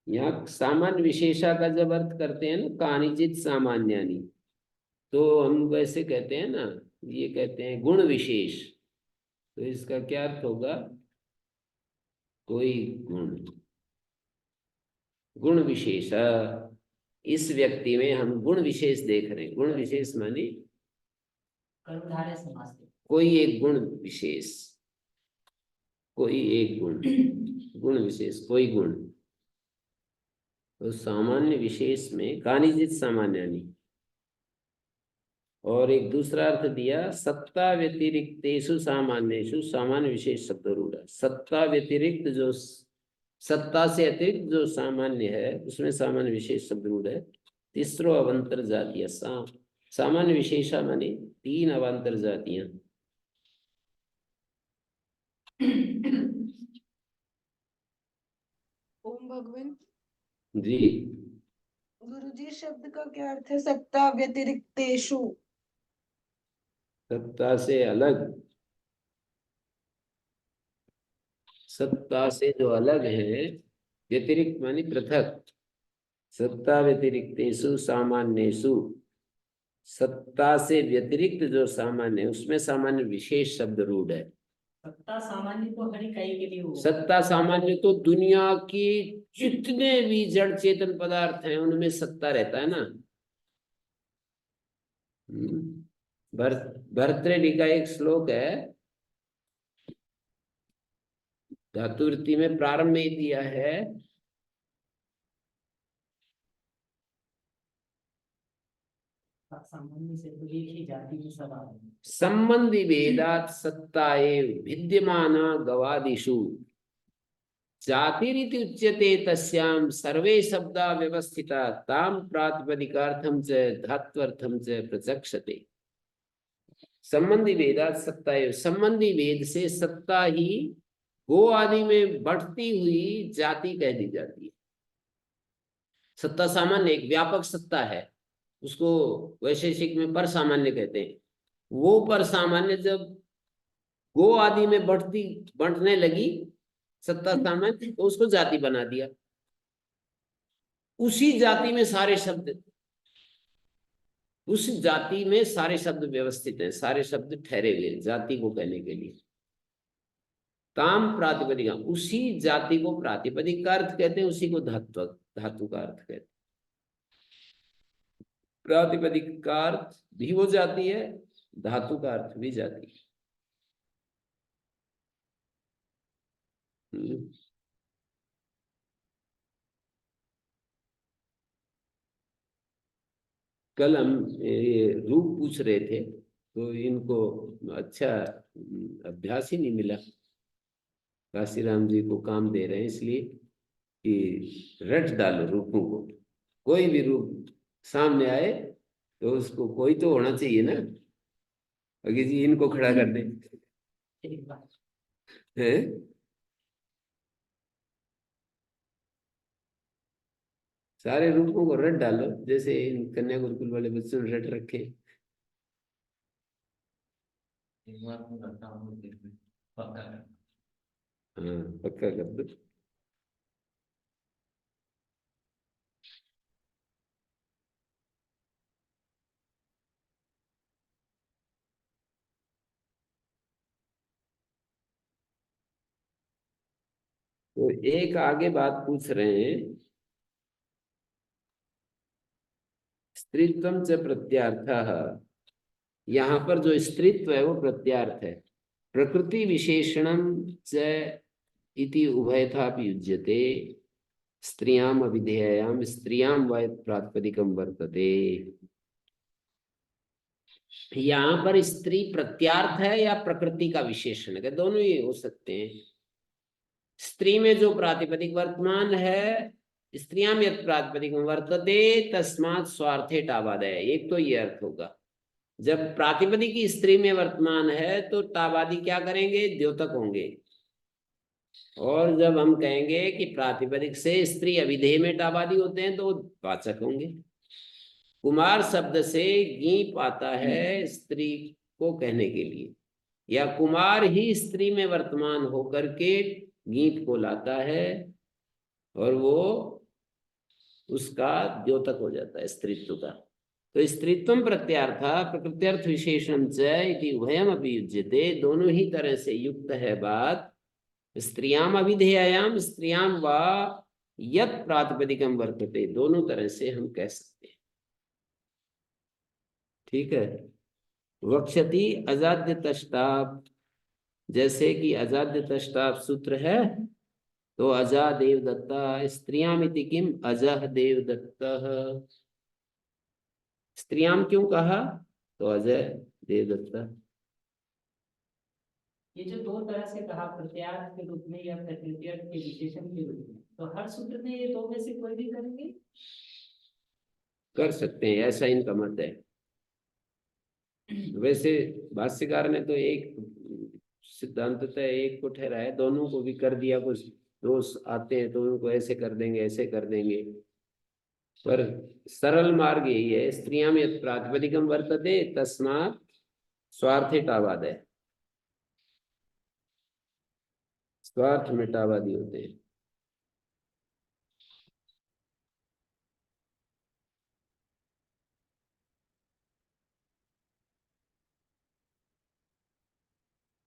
यहाँ सामान्य विशेषा का जब अर्थ करते हैं ना कानिचित सामान्यानि, तो हम वैसे कहते हैं ना, ये कहते हैं गुण विशेष, तो इसका क्या अर्थ होगा? कोई गुण, गुण विशेष। इस व्यक्ति में हम गुण विशेष देख रहे हैं। गुण विशेष माने कर्मधारय समास। कोई एक गुण विशेष। कोई एक गुण, गुण विशेष कोई गुण। तो सामान्य विशेष में कानिचित सामान्यानि। और एक दूसरा अर्थ दिया सत्ता व्यतिरिक्तेषु सामान्येषु, सामान्य विशेष शब्द रूढ़ है। सत्ता व्यतिरिक्त जो, सत्ता से अतिरिक्त जो सामान्य है उसमें सामान्य विशेष शब्द रूढ़ है। तीसरो अवंतर जातीय, सामान्य विशेषा माने 3 अवान्तर जातियां। ओम भगवान जी, गुरुजी शब्द का क्या अर्थ है? सत्ता व्यतिरिक्तेषु। सत्ता से अलग, सत्ता से जो अलग है, व्यतिरिक्त मानी पृथक। सत्ता व्यतिरिक्तेषु सामान्येषु, सत्ता से व्यतिरिक्त जो सामान्य है उसमें सामान्य विशेष शब्द रूढ़ है। सत्ता सामान्य तो हर इकाई के लिए होगा। सत्ता सामान्य तो दुनिया की जितने भी जड़ चेतन पदार्थ हैं उनमें सत्ता रहता है ना। भर्तृहरि का एक श्लोक है, धातुवृत्ति में प्रारंभ में दिया है, सामान्य से तो एक ही जाति में सब आ रहे हैं। संबंधी भेदात सत्ता एव विद्यमाना गवादिषु जातिरिति उच्यते तस्याम सर्वे शब्दा व्यवस्थिता ताम प्रातिपदिकार्थम च धात्वर्थम च प्रचक्षते। संबंधी भेदात सत्ता एव, संबंधी भेद से सत्ता ही गो आदि में बढ़ती हुई जाति कह दी जाती है। सत्ता सामान्य एक व्यापक सत्ता है, उसको वैशेषिक में पर सामान्य कहते हैं। वो पर सामान्य जब गो आदि में बढ़ने लगी सत्ता सामान्य, तो उसको जाति बना दिया। उसी जाति में सारे शब्द, उस जाति में सारे शब्द व्यवस्थित हैं, सारे शब्द ठहरे हुए जाति को कहने के लिए। ताम प्रातिपदिका, उसी जाति को प्रातिपदिक का अर्थ कहते हैं, उसी को धातु का अर्थ कहते हैं। प्रातिपदिक का अर्थ भी वो जाती है, धातु का अर्थ भी जाती है। कल हम ये रूप पूछ रहे थे तो इनको अच्छा अभ्यास ही नहीं मिला। काशीराम जी को काम दे रहे हैं इसलिए कि रट डालो रूपों को, कोई भी रूप सामने आए तो उसको कोई तो होना चाहिए ना। अगे जी इनको खड़ा कर दे है, सारे रूपों को रट डालो, जैसे इन कन्या गुरुकुल वाले बच्चों ने रट रखे। हाँ पक्का कर दो। तो एक आगे बात पूछ रहे हैं, स्त्रीत्वम च प्रत्यार्थः। यहाँ पर जो स्त्रीत्व है वो प्रत्यार्थ है। प्रकृति विशेषणम च इति उभयथापि युज्यते, स्त्रियाम अभिधेयाम स्त्रियाम वा प्रातिपदिकम वर्तते। यहाँ पर स्त्री प्रत्यार्थ है या प्रकृति का विशेषण है, दोनों ही हो सकते हैं। स्त्री में जो प्रातिपदिक वर्तमान है, स्त्रियाम यत् प्रातिपदिकम वर्तते तस्मात् स्वार्थे टाबादय, एक तो ये अर्थ होगा। जब प्रातिपदिक की स्त्री में वर्तमान है तो टाबादी क्या करेंगे, द्योतक होंगे। और जब हम कहेंगे कि प्रातिपदिक से स्त्री अभिधेय में टाबादी होते हैं तो वाचक होंगे। कुमार शब्द से गीप आता है स्त्री को कहने के लिए, या कुमार ही स्त्री में वर्तमान होकर के गीप को लाता है और वो उसका द्योतक हो जाता है स्त्रीत्व का। तो स्त्रीत्वम प्रत्यार्थः प्रकृत्यर्थ विशेषण च इति उभयम अपि युज्यते, दोनों ही तरह से युक्त है बात। स्त्रियाम अभिधेयाम स्त्रियाम वा यत् प्रातिपदिकम वर्तते, दोनों तरह से हम कह सकते हैं। ठीक है। वक्षति अजाद्य तष्टा जैसे कि अजाद्य तष्टाप सूत्र है, तो अजा देवदत्ता स्त्रियामिति किम अजह देवदत्तः। स्त्रियाम क्यों कहा, तो अजय देवदत्ता। ये जो दो तरह से कहा, प्रत्यार्थ के रूप में या प्रत्यर्थ के विशेषण के रूप में, तो हर सूत्र में ये दो में से कोई भी करेंगे? कर सकते हैं, ऐसा इनका मत है। वैसे भाष्यकार ने तो एक सिद्धांततः एक को ठहराया, दोनों को भी कर दिया। कुछ दोष आते हैं तो उनको ऐसे कर देंगे, ऐसे कर देंगे, पर सरल मार्ग यही है। स्त्रियां यत् प्रातिपदिकम वर्तते तस्मात् स्वार्थे टावादय, स्वार्थ मिटावादी होते हैं।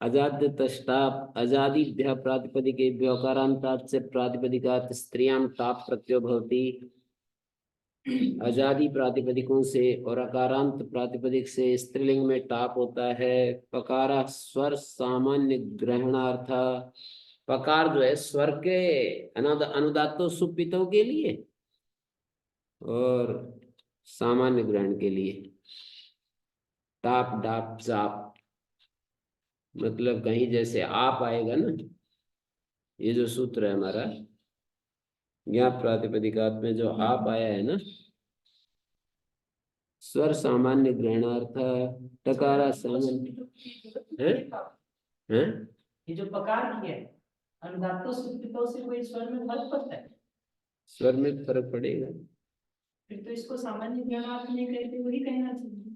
अजाद्य तष्टाप अजादिभ्य प्रातिपदिकेभ्यो अकारान्तात् से प्रातिपदिकात् स्त्रियां टाप प्रत्ययो भवति। अजादि प्रातिपदिकों से और अकारांत प्रातिपदिक से स्त्रीलिंग में टाप होता है। पकारा स्वर सामान्य ग्रहणार्थ, पकार जो है स्वर के अनुदात्तो सुपितों के लिए और सामान्य ग्रहण के लिए। टाप डाप जाप, मतलब कहीं जैसे आप आएगा ना, ये जो सूत्र है हमारा ज्ञा प्रातिपदिकात में जो आप आया है ना, स्वर सामान्य ग्रहणार्थ टकारा सामान्य है, हैं? ये जो पकार किया है, अनुदात्तो सुप्तितो से कोई स्वर में फर्क पड़ता है? स्वर में फर्क पड़ेगा। फिर तो इसको सामान्य ज्ञानार्थ नहीं कहते, वही कहना चाहिए।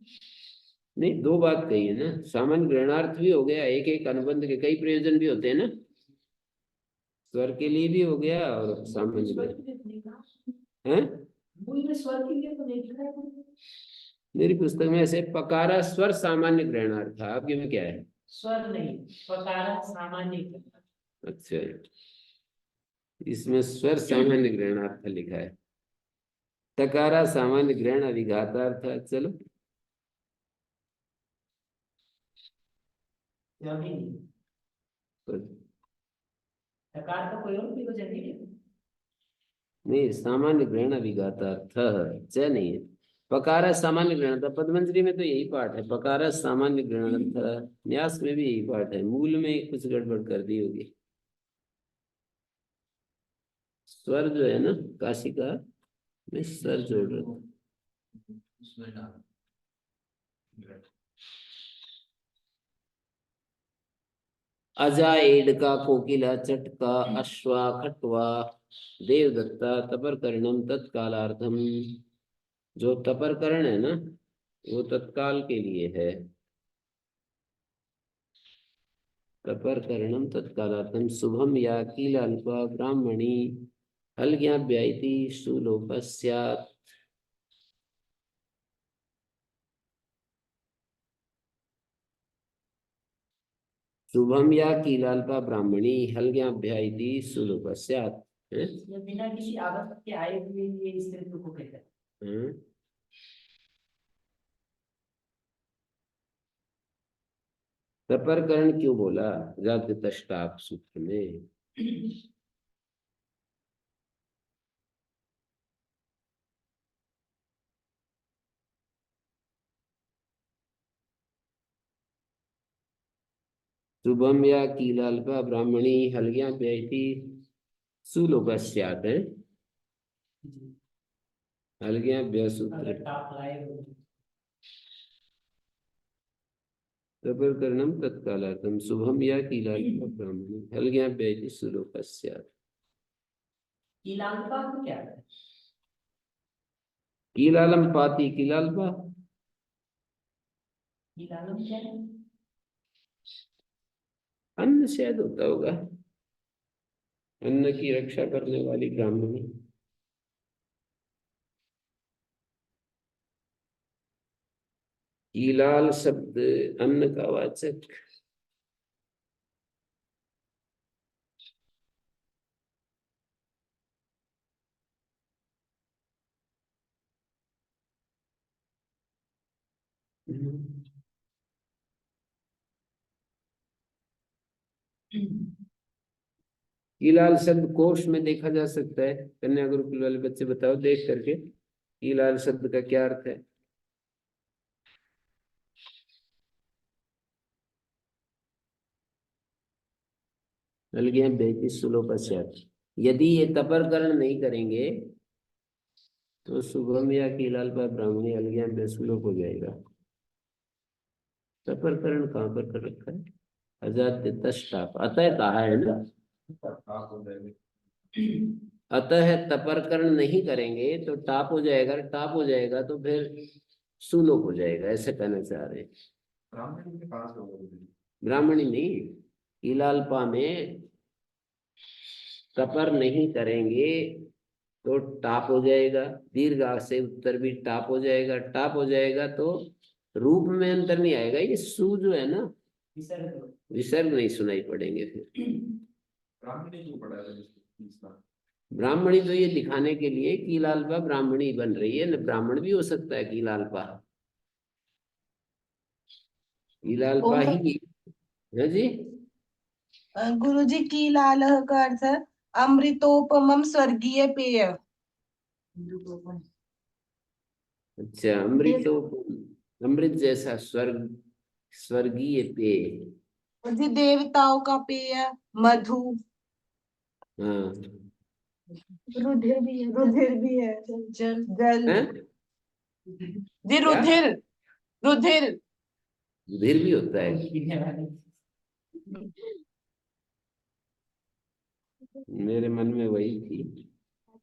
नहीं, दो बात कही है ना, सामान्य ग्रहणार्थ भी हो गया, एक एक अनुबंध के कई प्रयोजन भी होते हैं ना, स्वर के लिए भी हो गया और सामान्य है। मूल में स्वर के लिए तो नहीं लिखा है। मेरी पुस्तक में ऐसे पकारा स्वर सामान्य ग्रहणार्थ, आपके में क्या है? स्वर नहीं, पकारा सामान्य। अच्छा, इसमें स्वर सामान्य ग्रहणार्थ लिखा है, तकारा सामान्य ग्रहण अभिघातार्थ। चलो अभी नहीं, तो तकार का कोई और प्रयोजन नहीं है। नहीं, सामान्य ग्रहण अभिघातार्थ च नहीं है। पकारा सामान्य ग्रहण था, पद्मंजलि में तो यही पाठ है, पकारा सामान्य ग्रहण था। न्यास में भी यही पाठ है, मूल में कुछ गड़बड़ कर दी होगी। स्वर जो है ना, काशिका में स्वर जोड़ रहा अजा एडका कोकिला चटका अश्वा खटवा देवदत्ता तपरकरणम तत्कालार्थम। जो तपरकरण है ना, वो तत्काल के लिए है। तपरकरणम तत्कालार्थम शुभम या किल अल्पा ब्राह्मणी हलज्ञाभ्याइति सुलोपस्यात्। शुभम या कीलाल्पा ब्राह्मणी हलज्ञाभ्याइति सुलोपस्यात्। ये बिना किसी आवश्यक के आए हुए ये स्त्रीत्व को कहते हैं। तपरकरण क्यों बोला जाति तष्टाप सूत्र में? शुभम या कीलाल्पा ब्राह्मणी हलज्ञाभ्याइति सुलोपस्यात् है। हलज्ञाभ्या सूत्र अगर टाप लाए हो तपरकरणम तत्कालार्थम शुभम या कीलाल्पा ब्राह्मणी हलज्ञाभ्याइति सुलोपस्यात्। कीलाल्पा को क्या है? कीलालम पाती कीलाल्पा, कीलालम क्या है? अन्न शायद होता होगा, अन्न की रक्षा करने वाली ब्राह्मणी। कीलाल शब्द अन्न का वाचक। कीलाल शब्द कोश में देखा जा सकता है। कन्या गुरुकुल वाले बच्चे बताओ देख करके, कीलाल शब्द का क्या अर्थ है? अलगियां बेहती सुलोपश्चात। यदि ये तपरकरण नहीं करेंगे तो शुभम या कीलाल पर ब्राह्मणी अलगियां बेसुलोप हो जाएगा। तपरकरण कहाँ पर कर रखा है? अजात तष्टाप, अतः कहा है ना। अतः तपरकरण नहीं करेंगे तो टाप हो जाएगा, टाप हो जाएगा तो फिर सुलोप हो जाएगा, ऐसे कहना चाह रहे हैं। ब्राह्मणी नहीं, कीलाल्पा में तपर नहीं करेंगे तो टाप हो जाएगा। दीर्घ आ से उत्तर भी टाप हो जाएगा, टाप हो जाएगा तो रूप में अंतर नहीं आएगा। ये सु जो है ना, विसर्ग नहीं सुनाई पड़ेंगे फिर। ब्राह्मणी तो ये दिखाने के लिए कीलाल्पा ब्राह्मणी बन रही है ना, ब्राह्मण भी हो सकता है कीलाल्पा, कीलाल्पा ही है जी। गुरुजी कीलाल का अर्थ है अमृतोपमम स्वर्गीय पेय। अच्छा, अमृत, अमृत जैसा स्वर्ग, स्वर्गीय पेय। जी देवताओं का पेय मधु। हाँ रुधिर भी है, रुधिर भी है, जल जल। हैं? जी क्या रुधिर, रुधिर। रुधिर भी होता है? मेरे मन में वही थी,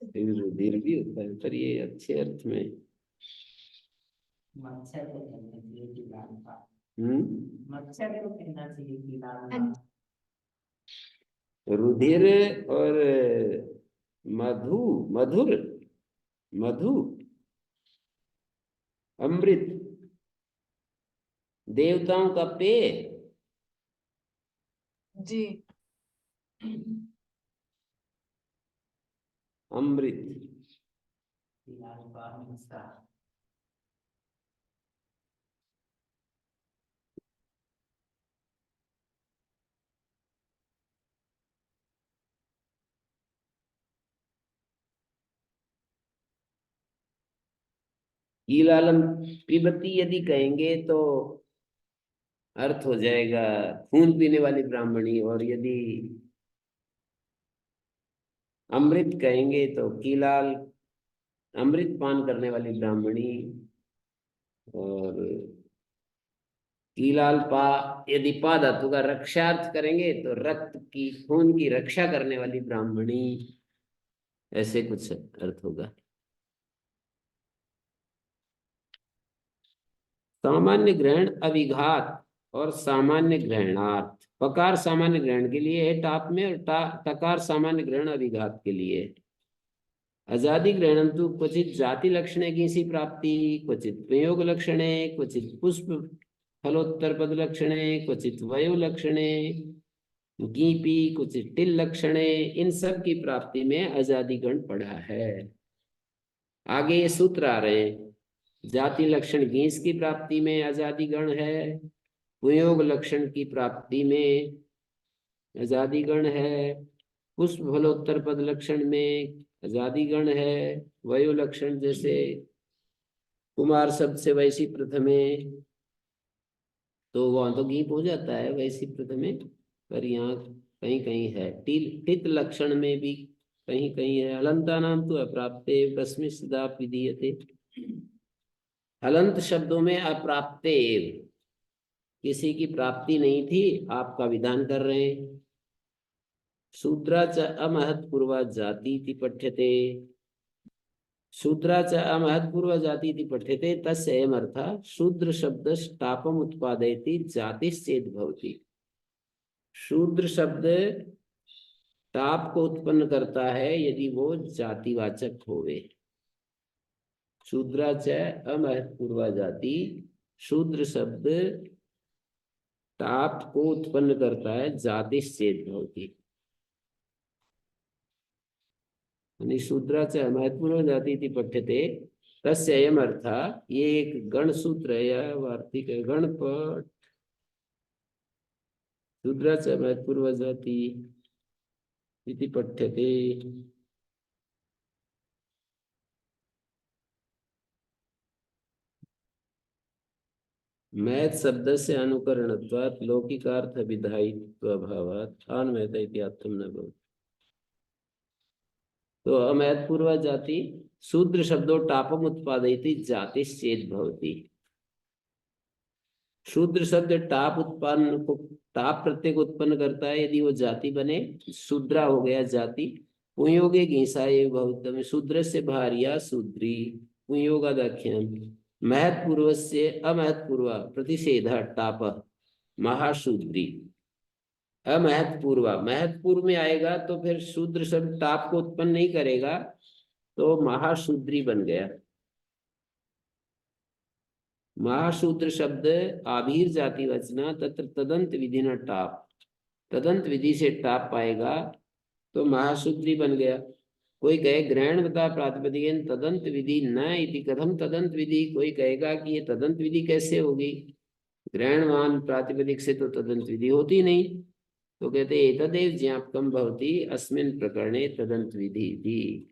लेकिन रुधिर भी होता है, पर ये अच्छे अर्थ में। मच्छर को कहना चाहिए कीलाल्पा। मच्छर को कहना चाहिए कीलाल्पा। रुधिर और मधु, मधुर, मधु, अमृत, देवताओं का पेय। जी अमृत, कीलाल्पा मिश्रा। कीलालम पिबती यदि कहेंगे तो अर्थ हो जाएगा खून पीने वाली ब्राह्मणी, और यदि अमृत कहेंगे तो कीलाल अमृत पान करने वाली ब्राह्मणी। और कीलाल पा यदि पा धातु का रक्षार्थ करेंगे तो रक्त की, खून की रक्षा करने वाली ब्राह्मणी, ऐसे कुछ अर्थ होगा। सामान्य ग्रहण अभिघात और सामान्य ग्रहणार्थ। पकार सामान्य ग्रहण के लिए है टाप में, और टकार सामान्य ग्रहण अभिघात के लिए है। अजादि ग्रहणं तु क्वचित जाति लक्षणे किसी प्राप्ति, क्वचित प्रयोग लक्षणे, क्वचित पुष्प फलोत्तर पद लक्षणे, क्वचित वयो लक्षणे, गीपी, क्वचित टिल लक्षणे। इन सब की प्राप्ति में अजादि गण पढ़ा है। आगे ये सूत्र आ रहे हैं। जाति लक्षण गीस की प्राप्ति में अजादि गण है, प्रयोग लक्षण की प्राप्ति में अजादि गण है, पुष्प फलोत्तर पद लक्षण में अजादि गण है, वयो लक्षण जैसे कुमार शब्द से वैसी प्रथमे, तो वहां तो गीप हो जाता है वैसी प्रथमे, पर यहाँ कहीं कहीं है। टित लक्षण में भी कहीं कहीं है। हलंता नाम तो अप्राप्ते कस्मिं सदा विधीयते। हलंत शब्दों में अप्राप्ते, किसी की प्राप्ति नहीं थी, आपका विधान कर रहे हैं। शूद्रा च अमहत् पूर्वा जाति पठ्यते, शूद्रा च अमहत् पूर्वा जाति पठ्यते, तस्य अयम् अर्थः शूद्र शब्द टापम उत्पादयति जातिश्चेत् भवति। शूद्र शब्द टाप को उत्पन्न करता है यदि वो जातिवाचक होवे। शूद्रा च अमहत् पूर्वा जाति, शूद्र शब्द टाप को उत्पन्न करता है जातिश्चेत् भवति। शूद्रा च महत्वपूर्ण जाति थी पठ्यते, तस्य अयम् अर्थः, ये एक गण सूत्र है या वार्तिक है। गण शूद्र च महत्पूर्व जाति इति पठ्यते। मैथ शब्द से अनुकरणत्वात् लौकिकार्थ विधायित्वाभावात् अनमैथ इति अर्थं न भवति। तो अमैथपूर्व जाति शूद्र शब्दो टापम उत्पादयति जातिश्चेत् भवति। शूद्र शब्द टाप उत्पन्न को टाप प्रत्यय को उत्पन्न करता है, यदि वो जाति बने शूद्रा हो गया जाति। पुंयोगे घीसा ये भवतम शूद्र से भार्या शूद्री पुंयोगादाख्यान महत्पूर्व से अमहत्पूर्व प्रतिषेध टाप महाशूद्री। अमहत्पूर्व महत्पूर्व में आएगा तो फिर शूद्र शब्द टाप को उत्पन्न नहीं करेगा, तो महाशूद्री बन गया। महाशूद्र शब्द आभीर जाति वचना तत्र तदंत विधि न टाप, तदंत विधि से टाप पाएगा तो महाशूद्री बन गया। कोई कहे ग्रहण बता प्रातिपदिकेन तदंत विधि न इति कथम तदंत विधि, कोई कहेगा कि ये तदंत विधि कैसे होगी, ग्रहणवान प्रातिपदिक से तो तदंत विधि होती नहीं। तो कहते एतदेव ज्ञापकम भवति अस्मिन् प्रकरणे तदंत विधि थी।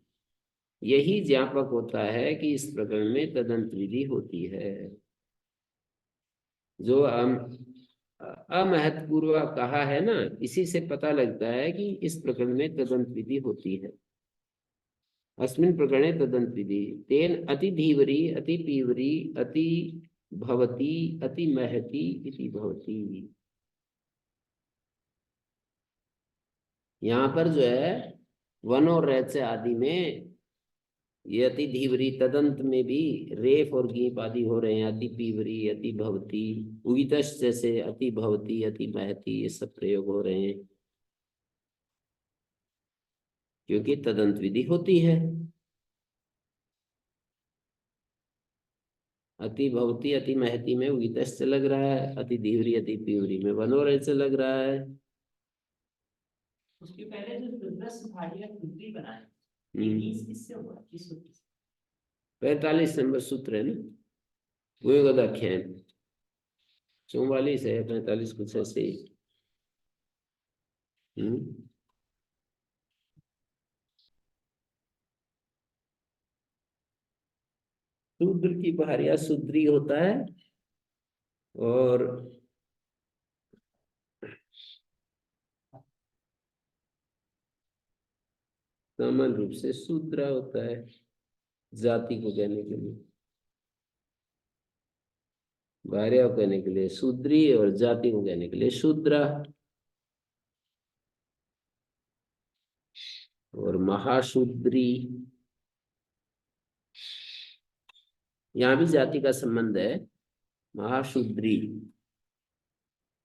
यही ज्ञापक होता है कि इस प्रकरण में तदंत विधि होती है। जो अमहत्पूर्व कहा है ना, इसी से पता लगता है कि इस प्रकरण में तदंत विधि होती है। अस्मिन् प्रकरणे तदंत विधि तेन अति धीवरी अति पीवरी अति भवती अति महती इति भवती। यहाँ पर जो है वन और रच आदि में ये अति धीवरी, तदंत में भी रेफ और गीप आदि हो रहे हैं। अति पीवरी अति भवती, उगितश जैसे अति भवती अति महती, ये सब प्रयोग हो रहे हैं क्योंकि तदंत विधि होती है। अति भवती अति महती में उगितश लग रहा है, अति धीवरी अति पीवरी में वनोरच लग रहा है। उसके पहले जो शूद्रस भार्या शूद्री बनाए, इससे हुआ किस सूत्र से? 45 नंबर सूत्र है ना, पुंयोगादाख्यान 44 है 45 कुछ ऐसे ही। शूद्र की भार्या शूद्री होता है और सामान्य रूप से शूद्रा होता है जाति को कहने के लिए, भार्या को कहने के लिए शूद्री और जाति को कहने के लिए शूद्रा। और महाशूद्री, यहाँ भी जाति का संबंध है। महाशूद्री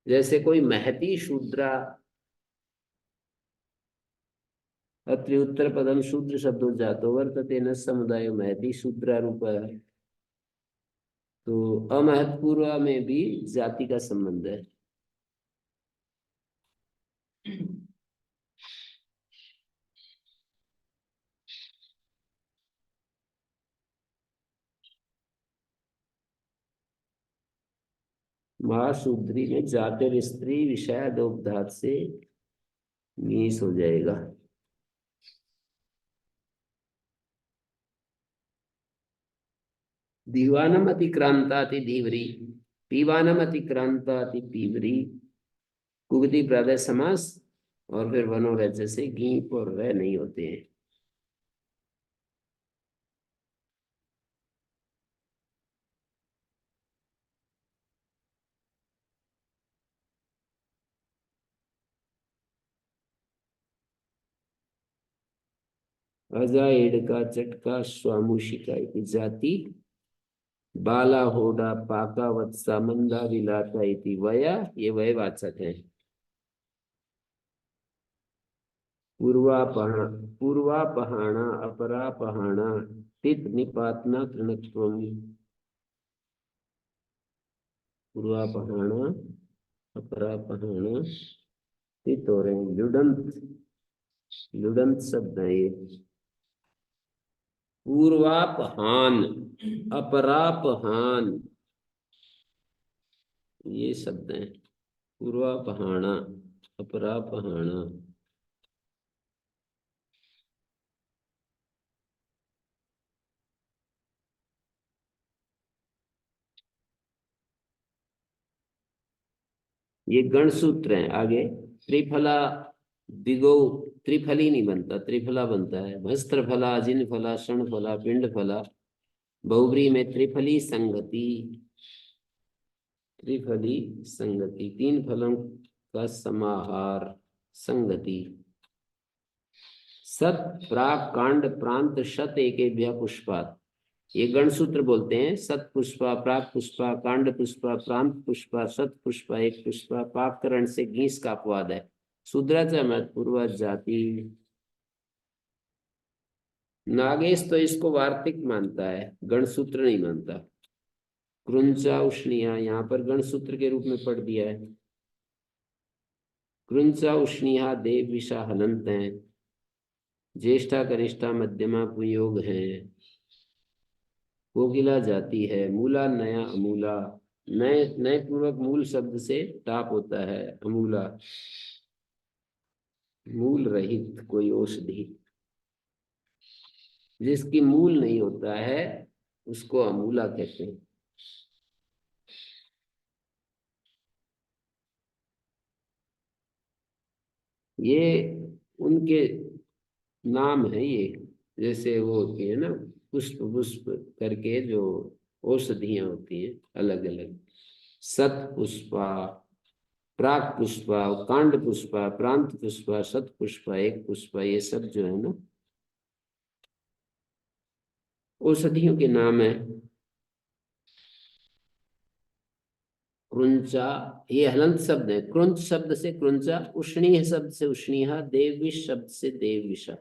जैसे कोई महती शूद्रा, अत्रि उत्तर पदम शूद्र शब्दों जातो वर्तते न समुदाय महती शूद्रा रूप। तो अमहत्पूर्व में भी जाति का संबंध है। महाशूद्री में जातिर स्त्री विषय दोपधात से मीस हो जाएगा। दीवानम अतिक्रांता अति धीवरी, पीवानम अतिक्रांता अति पीवरी, कुगति प्रादय समास और फिर वनोरज जैसे गीप और रह नहीं होते हैं। अजा एडका चटका स्वामुषिका इति जाति, बाला होडा पाका वत्सा मंदा विलाता इति वया, ये वय वाचक है। पूर्वापहाणा अपरापहाणा तित निपातना तृणत्वम, पूर्वापहाणा अपरापहाणा तित और लुडंत, लुडंत शब्द है ये। पूर्वापहान अपरापहान ये शब्द हैं। पूर्वापहाण, अपरापहाण, ये गण सूत्र हैं। आगे त्रिफला दिगो, त्रिफली नहीं बनता, त्रिफला बनता है। भस्त्र फला, जिन फला, क्षण फला, पिंड फला। बहुब्री में त्रिफली संगति, त्रिफली संगति, तीन फलों का समाहार, संगति। सत प्राक कांड प्रांत शत एकेभ्य पुष्पात, ये गण सूत्र बोलते हैं। सत पुष्पा, प्राक पुष्पा, कांड पुष्पा, प्रांत पुष्पा, शत पुष्पा, एक पुष्पा। पाककरण से गीस का अपवाद है। शूद्राचा मत पूर्वज जाति। नागेश तो इसको वार्तिक मानता है, गण सूत्र नहीं मानता। कृंचा उष्णिया यहाँ पर गण सूत्र के रूप में पढ़ दिया है। कृंचा उष्णिया देव विषा हलंत है। ज्येष्ठा कनिष्ठा मध्यमा पुयोग है। कोकिला जाती है। मूला नया अमूला, नए नए पूर्वक मूल शब्द से टाप होता है। अमूला मूल रहित कोई औषधि, जिसकी मूल नहीं होता है उसको अमूला कहते हैं। ये उनके नाम है। ये जैसे वो होती है ना, पुष्प पुष्प करके जो औषधियां होती हैं अलग अलग। सत पुष्पा, प्राक पुष्पा, कांड पुष्पा, प्रांत पुष्पा, शत पुष्पा, एक पुष्पा, ये सब जो है ना औषधियों के नाम है। कृंचा ये हलंत शब्द है। कृंच शब्द से कृंचा, उष्णीय शब्द से उष्णीहा, देवविष शब्द से देवविषा।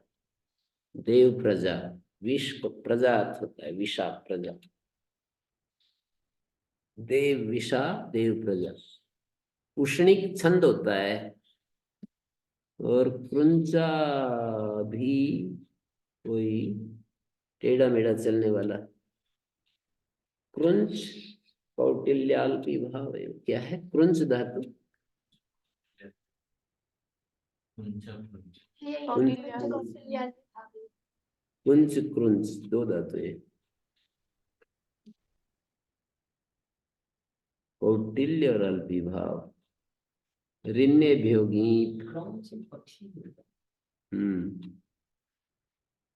देव प्रजा, विष प्रजा अर्थ होता है, विषा प्रजा। देव विषा, देव प्रजा। उष्णिक छंद होता है। और कृंचा भी कोई टेढ़ा मेढ़ा चलने वाला। कृंच कौटिल्याल्पी भाव है। क्या है कृंच धातु? कुंच कृंच दो धातु है। कौटिल्य और अल्पी भाव। रिन्ने भ्योगीत,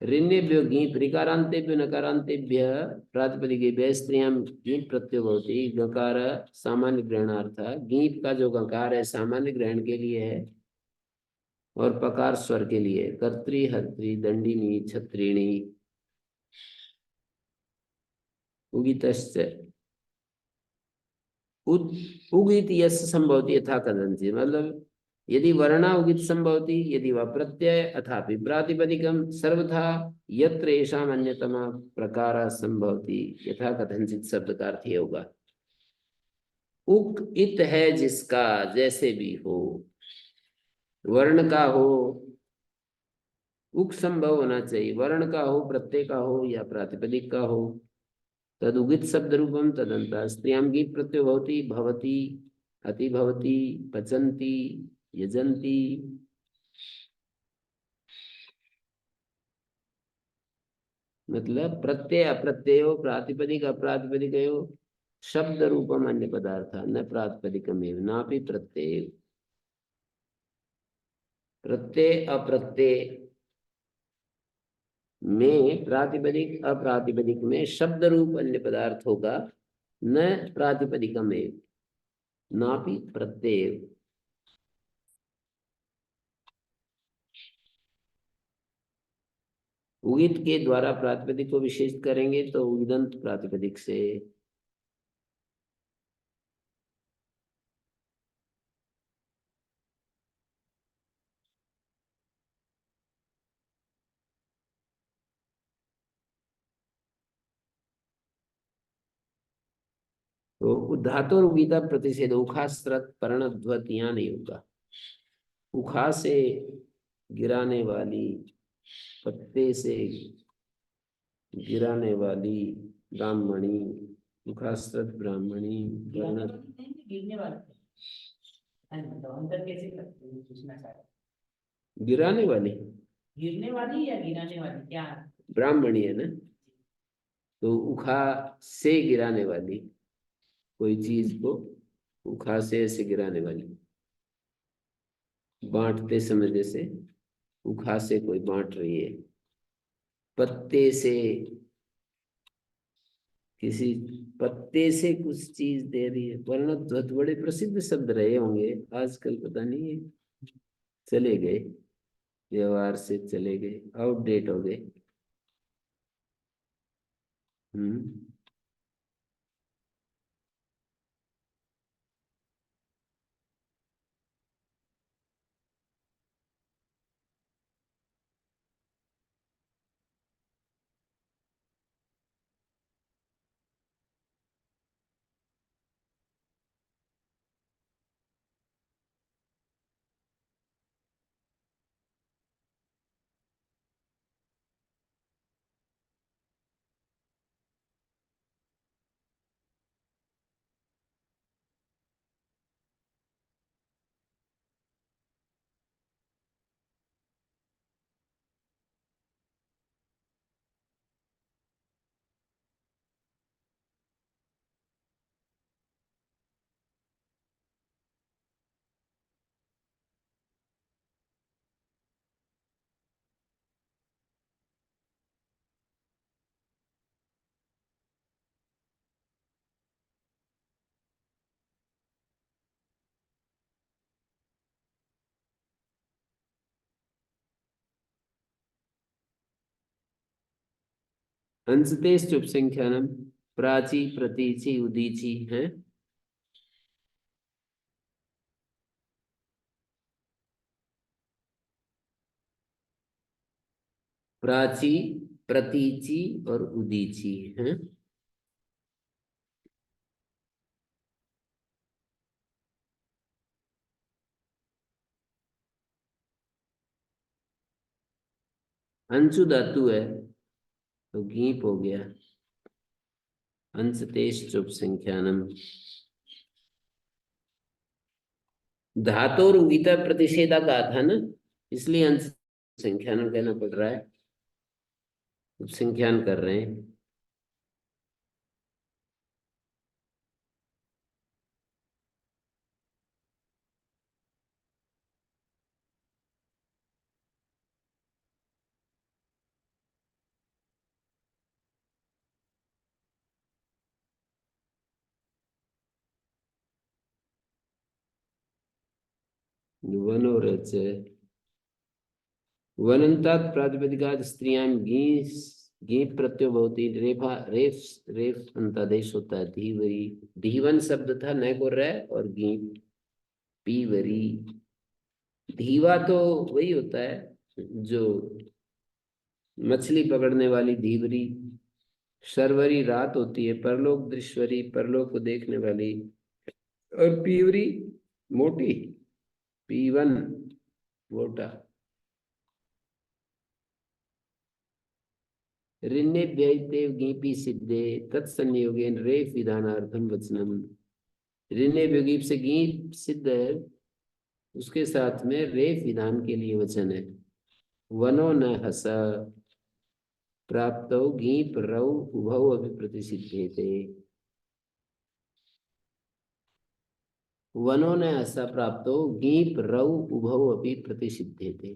ऋण्येभ्यो गीत, ऋकारान्तेभ्यो नकारान्तेभ्य प्रातिपदिकेभ्यः स्त्रियां गीत प्रत्यय भवति। गकार सामान्य ग्रहणार्थ। गीत का जो गकार है सामान्य ग्रहण के लिए है और पकार स्वर के लिए। कर्त्री, हर्त्री, दंडिनी, छत्रिणी। उगितश्च उगित यश संभवति यथा कथंचित्, मतलब यदि वर्णा उगित संभवति, यदि वह प्रत्यय अथापि प्रातिपदिकम सर्वथा यत्र येषाम् अन्यतमा प्रकार संभवति यथा कथंचित् शब्द का अर्थ ये होगा। उक इत है जिसका, जैसे भी हो, वर्ण का हो, उक संभव होना चाहिए, वर्ण का हो, प्रत्यय का हो या प्रातिपदिक का हो। तद उगित शब्द रूपम तदंत स्त्रियां गीत प्रत्यय भवति, भवति, अति भवति, पचन्ति, यजन्ति। मतलब प्रत्यय अप्रत्ययो, प्रातिपदिक अप्रातिपदिकयो, शब्द रूपम अन्य पदार्थ न प्रातिपदिकमेव नापि प्रत्यय। प्रत्यय अप्रत्यय में, प्रातिपदिक अप्रातिपदिक में शब्द रूप अन्य पदार्थ होगा, न प्रातिपदिकमेव नापि प्रत्यय। उगित के द्वारा प्रातिपदिक को विशेष करेंगे तो उगिदंत प्रातिपदिक से। तो धातु और उगीता प्रतिषेध। उखाश्रत पर्णध्वत यहाँ नहीं होगा। उखा से गिराने वाली, पत्ते से गिराने वाली ब्राह्मणी, उखाश्रत ब्राह्मणी। गिरने वाले थे। मतलब अंदर कैसे करते हैं पूछना चाह रहे गिराने वाली गिरने वाली या गिराने वाली क्या ब्राह्मणी है ना, तो उखा से गिराने वाली, कोई चीज को उखा से ऐसे गिराने वाली, बांटते समय जैसे उखा से कोई बांट रही है, पत्ते से, किसी पत्ते से कुछ चीज दे रही है। वर्णध्वज बड़े प्रसिद्ध शब्द रहे होंगे, आजकल पता नहीं है, चले गए, व्यवहार से चले गए, आउटडेट हो गए। हम्म। अंशतेश चुप संख्यानम प्राची प्रतीचि उदीची है। प्राची, प्रतीचि और उदीची है। अंशु धातु है तो गीप हो गया। अंशतेश चुप संख्यानम, धातु और गीता प्रतिषेधा कहा था ना, इसलिए अंश संख्यानम कहना पड़ रहा है, उपसंख्यान कर रहे हैं। वन और वनंतात प्रातिपदिकात् स्त्रियां गी प्रत्यय भवति, रेफा रेफ रेफ अंतादेश होता है। धीवरी, धीवन शब्द था न को रे और गी पीवरी। धीवा तो वही होता है जो मछली पकड़ने वाली धीवरी। शर्वरी रात होती है, परलोक दृश्वरी परलोक को देखने वाली, और पीवरी मोटी, पीवन मोटा। ऋण्य व्ययतेव गीपी सिद्धे तत्संयोगेन रेफ विधानार्थम वचनम। ऋण्य व्यगीप से गीप सिद्ध है, उसके साथ में रेफ विधान के लिए वचन है। वनो न हस प्राप्त गीप रौ उभौ अभी प्रतिसिद्धे थे। वनो न हस प्राप्त गीप रौ उभौ अभी प्रतिसिद्धे थे।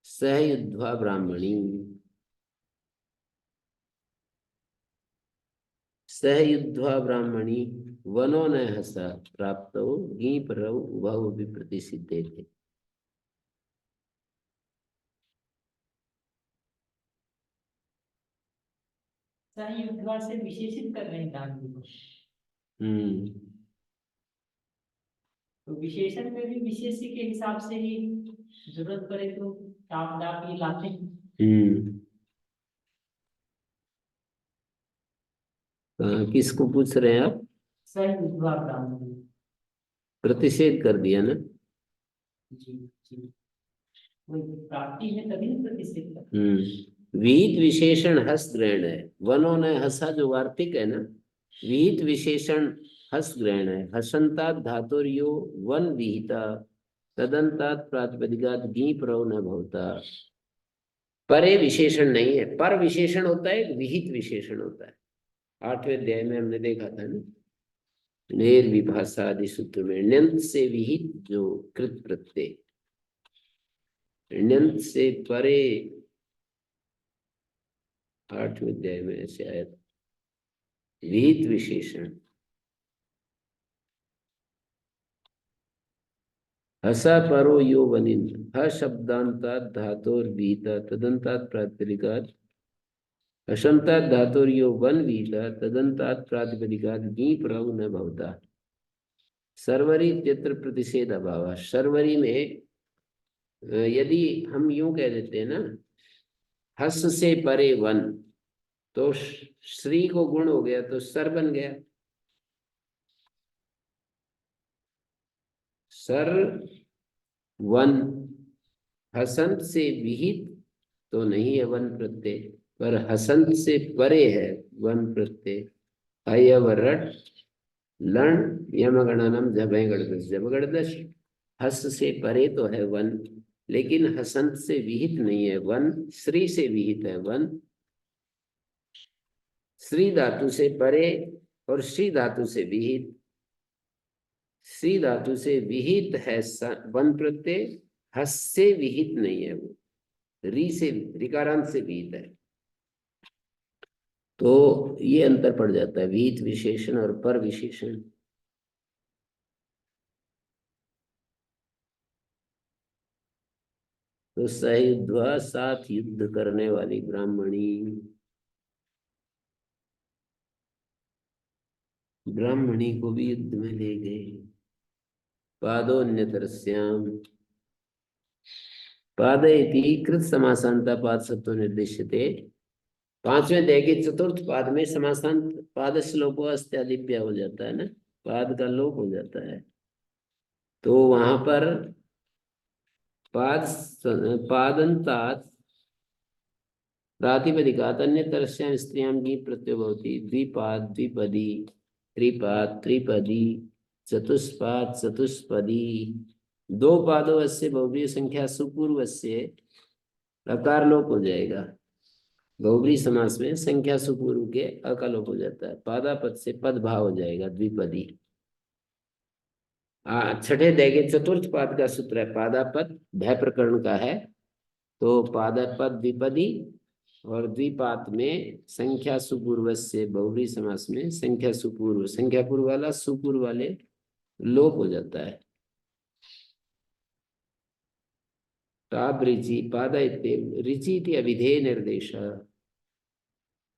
सहयुद्ध्वा ब्राह्मणी, सहयुद्ध्वा ब्राह्मणी वनो न हस प्राप्त गीप रौ उभौ अभी प्रतिसिद्धे थे। संयुद्ध से विशेषित कर रहे हैं गांधी को। तो विशेषण में भी विशेषी के हिसाब से ही जरूरत पड़े तो टाप डाप ये लाते हैं। किसको पूछ रहे हैं आप? संयुद्ध ब्राह्मण। प्रतिषेध कर दिया ना। जी जी, वही प्राप्ति है तभी प्रतिषेध करते हैं। विहित विशेषण हस ग्रहण है। वनो न हसा जो वार्तिक है ना, विहित विशेषण हस ग्रहण है। हसंतात धातुर्यो वन विहिता तदंतात प्रातिपदिकात गी प्रव न भवता। परे विशेषण नहीं है, पर विशेषण होता है, विहित विशेषण होता है। 8वें अध्याय में हमने देखा था ना, नेर विभाषा आदि सूत्र में ण्यंत से विहित जो कृत प्रत्यय, ण्यंत से परे 8वें अध्याय में ऐसे आया था, विहित विशेषण। हसा परो यो वनिन ह शब्दांतात धातोर विहिता तदंतात प्रातिपदिकात हसंतात धातोर यो वन विहिता तदंतात प्रातिपदिकात गी प्रव न भवता। सर्वरी इत्यत्र प्रतिषेध अभाव। सर्वरी में यदि हम यूं कह देते हैं ना, हस से परे वन, तो श्री को गुण हो गया तो सर बन गया। सर वन, हसंत से विहित तो नहीं है वन प्रत्यय, पर हसंत से परे है वन प्रत्यय। अयव रट लण यमगणनम जभय गणदश। जब गणदश हस से परे तो है वन, लेकिन हसंत से विहित नहीं है वन, श्री से विहित है वन। श्री धातु से परे और श्री धातु से विहित। श्री धातु से विहित है वन प्रत्यय, हस से विहित नहीं है वो, री से ऋकारांत से विहित है। तो ये अंतर पड़ जाता है, विहित विशेषण और पर विशेषण। तो सयुद्धा, साथ युद्ध करने वाली ब्राह्मणी, ब्राह्मणी को भी युद्ध में ले गए। पादोन्यतरस्याम, पाद इति कृत समासांता पाद सत्व निर्दिश्यते। 5वें अध्याय के चतुर्थ पाद में समासांत पाद श्लोको अस्त्यादिप्य हो जाता है ना, पाद का लोप हो जाता है। तो वहां पर पादंतात प्रातिपदिकात अन्यतरस्याम स्त्रियां की प्रत्यय भवति। द्विपाद द्विपदी, त्रिपाद त्रिपदी, चतुष्पाद चतुष्पदी। 2 पादों से बहुव्रीहि संख्या सुपूर्व से अकार लोप हो जाएगा। बहुव्रीहि समास में संख्या सुपूर्व के अकार लोप हो जाता है। पादापद से पद भाव हो जाएगा द्विपदी। 6ठे अध्याय के चतुर्थ पाद का सूत्र है पादापद, भय प्रकरण का है। तो पादापद द्विपदी और द्विपाद में संख्या सुपूर्व से बहुव्रीहि समास में संख्या सुपूर्व, संख्या पूर्व वाला सुपूर्व वाले लोप हो जाता है। ताप रिचि पाद रिचि इति अभिधेय निर्देश।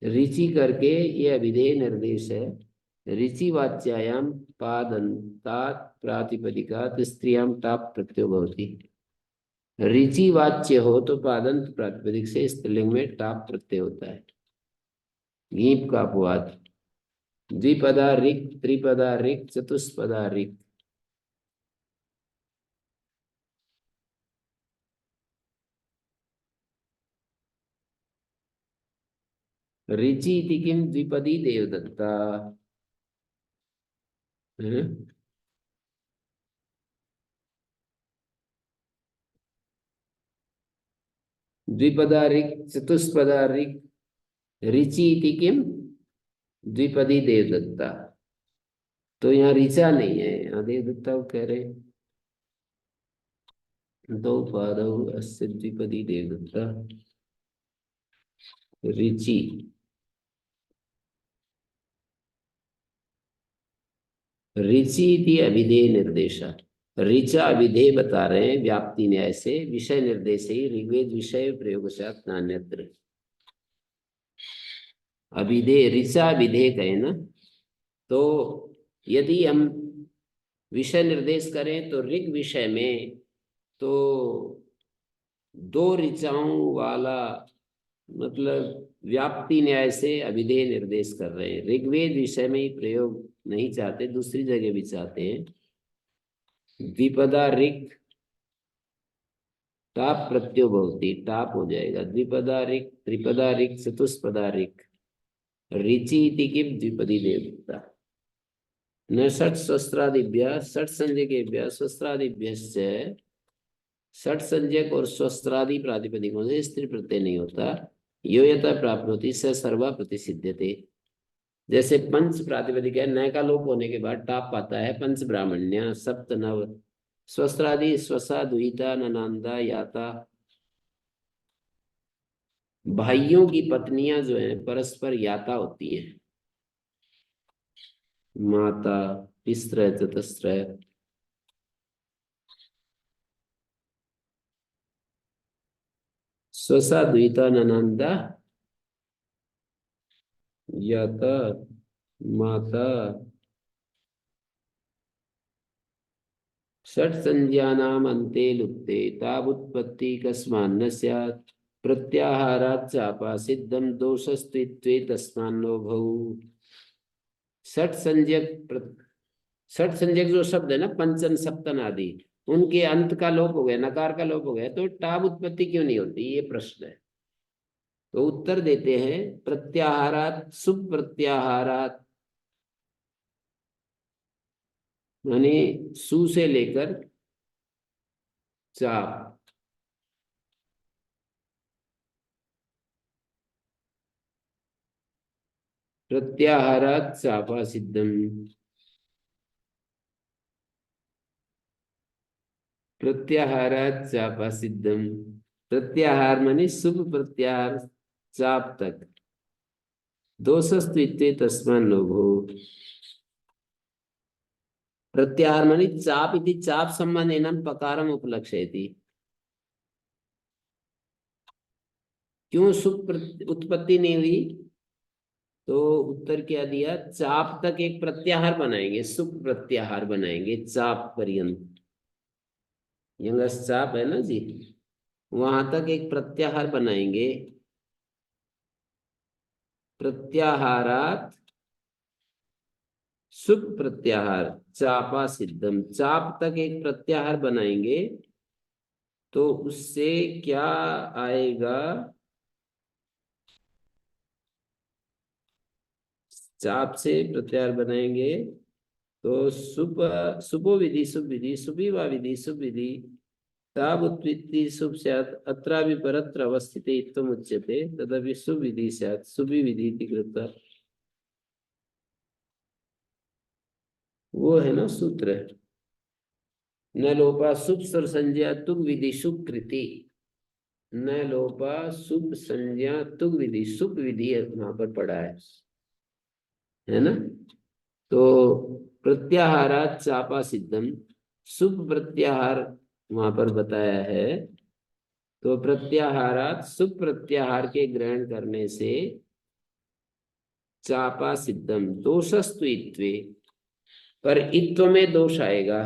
रिचि करके ये अभिधेय निर्देश है। रिचि वाच्यायाम पादंतात प्रातिपदिकात स्त्रियां टाप प्रत्ययो भवति। रिचि वाच्य हो तो पादंत प्रातिपदिक से स्त्रीलिंग में टाप प्रत्यय होता है। गीप का अपवाद। द्विपदा रिक, त्रिपदा रिक, चतुष्पदा रिक। रिचि इति किम द्विपदी देवदत्ता। द्विपदा रिक, चतुष्पदा रिक। रिचि इति किम द्विपदी देवदत्ता। तो यहाँ ऋचा नहीं है, यहाँ देवदत्ता को कह रहे। 2 पादौ अस्य द्विपदी देवदत्ता। रिचि रिचि इति अभिधेय निर्देश। ऋचा अभिधेय बता रहे हैं व्याप्ति न्याय से, विषय निर्देश ही ऋग्वेद विषय प्रयोग नान्यत्र। अभिधेय ऋचा अभिधेय कहे ना, तो यदि हम विषय निर्देश करें तो ऋग विषय में तो 2 ऋचाओं वाला, मतलब व्याप्ति न्याय से अभिधेय निर्देश कर रहे हैं। ऋग्वेद विषय में ही प्रयोग नहीं चाहते, दूसरी जगह भी चाहते हैं। द्विपदा ऋक टाप प्रत्ययो भवति, टाप हो जाएगा। द्विपदा ऋक, त्रिपदा ऋक, चतुष्पदा ऋक। रिचि इति किम द्विपदी देवदत्ता। न षट स्वस्त्रादिभ्य षट संज्ञकेभ्य स्वस्त्रादिभ्यश्च षट संज्ञक और स्वस्त्रादि प्रातिपदिकों से स्त्री प्रत्यय नहीं होता। यो यथा प्राप्नोति स सर्वा प्रतिसिध्यते। जैसे पंच प्रातिपदिक है, न का लोप होने के बाद टाप पाता है पंच ब्राह्मण्य सप्त नव स्वस्त्रादि स्वसा दुहिता ननांदा याता। भाइयों की पत्नियां जो है परस्पर याता होती हैं, माता तिस्र चतस्र। स्वसा द्विता ननंदा याता माता। षट संज्ञानाम अन्ते लुप्ते तावुत्पत्ति कस्मान्न स्यात् प्रत्याहारात् चापा सिद्धम दोषस्त्वित्वे तस्मान्नो भऊ। षट संज्ञक षट संज्ञक जो शब्द है ना, पंचन सप्तन आदि, उनके अंत का लोप हो गया, नकार का लोप हो गया, तो टाप उत्पत्ति क्यों नहीं होती, ये प्रश्न है। तो उत्तर देते हैं प्रत्याहारात सुप प्रत्याहारात, यानी सु से लेकर चाप। प्रत्याहारात चापा सिद्धम। प्रत्याहारात चापा सिद्धम। प्रत्याहार माने शुभ प्रत्याहार चाप तक। दोषस्त्वित्वे तस्मान् नो भूः। प्रत्याहार माने चाप इति चाप संबंधेन पकारम उपलक्षयति। क्यों सुप उत्पत्ति नहीं हुई, तो उत्तर क्या दिया, चाप तक एक प्रत्याहार बनाएंगे, सुप प्रत्याहार बनाएंगे चाप पर्यंत। यंगस चाप है ना जी, वहां तक एक प्रत्याहार बनाएंगे। प्रत्याहारात सुप प्रत्याहार चापा सिद्धम, चाप तक एक प्रत्याहार बनाएंगे तो उससे क्या आएगा, चाप से प्रत्याहार बनाएंगे तो सुप सुपो विधि सुप विधि सुपी वा विधि सुप विधि ताब उत्पत्ति सुप स्यात् अत्रापि परत्र अवस्थिते इत्थम् उच्यते तदपि सुप विधि स्यात् सुपी विधि इति कृत्वा। वो है ना सूत्र, न लोपा सुप स्वर संज्ञा तुग विधि सुप कृति, न लोपा सुप संज्ञा तुग विधि सुप विधि वहां पर पड़ा है ना। तो प्रत्याहारात चापा सिद्धम, सुप प्रत्याहार वहां पर बताया है। तो प्रत्याहारात सुप प्रत्याहार के ग्रहण करने से चापा सिद्धम, दोषस्तु इत्वे, पर इत्व में दोष आएगा।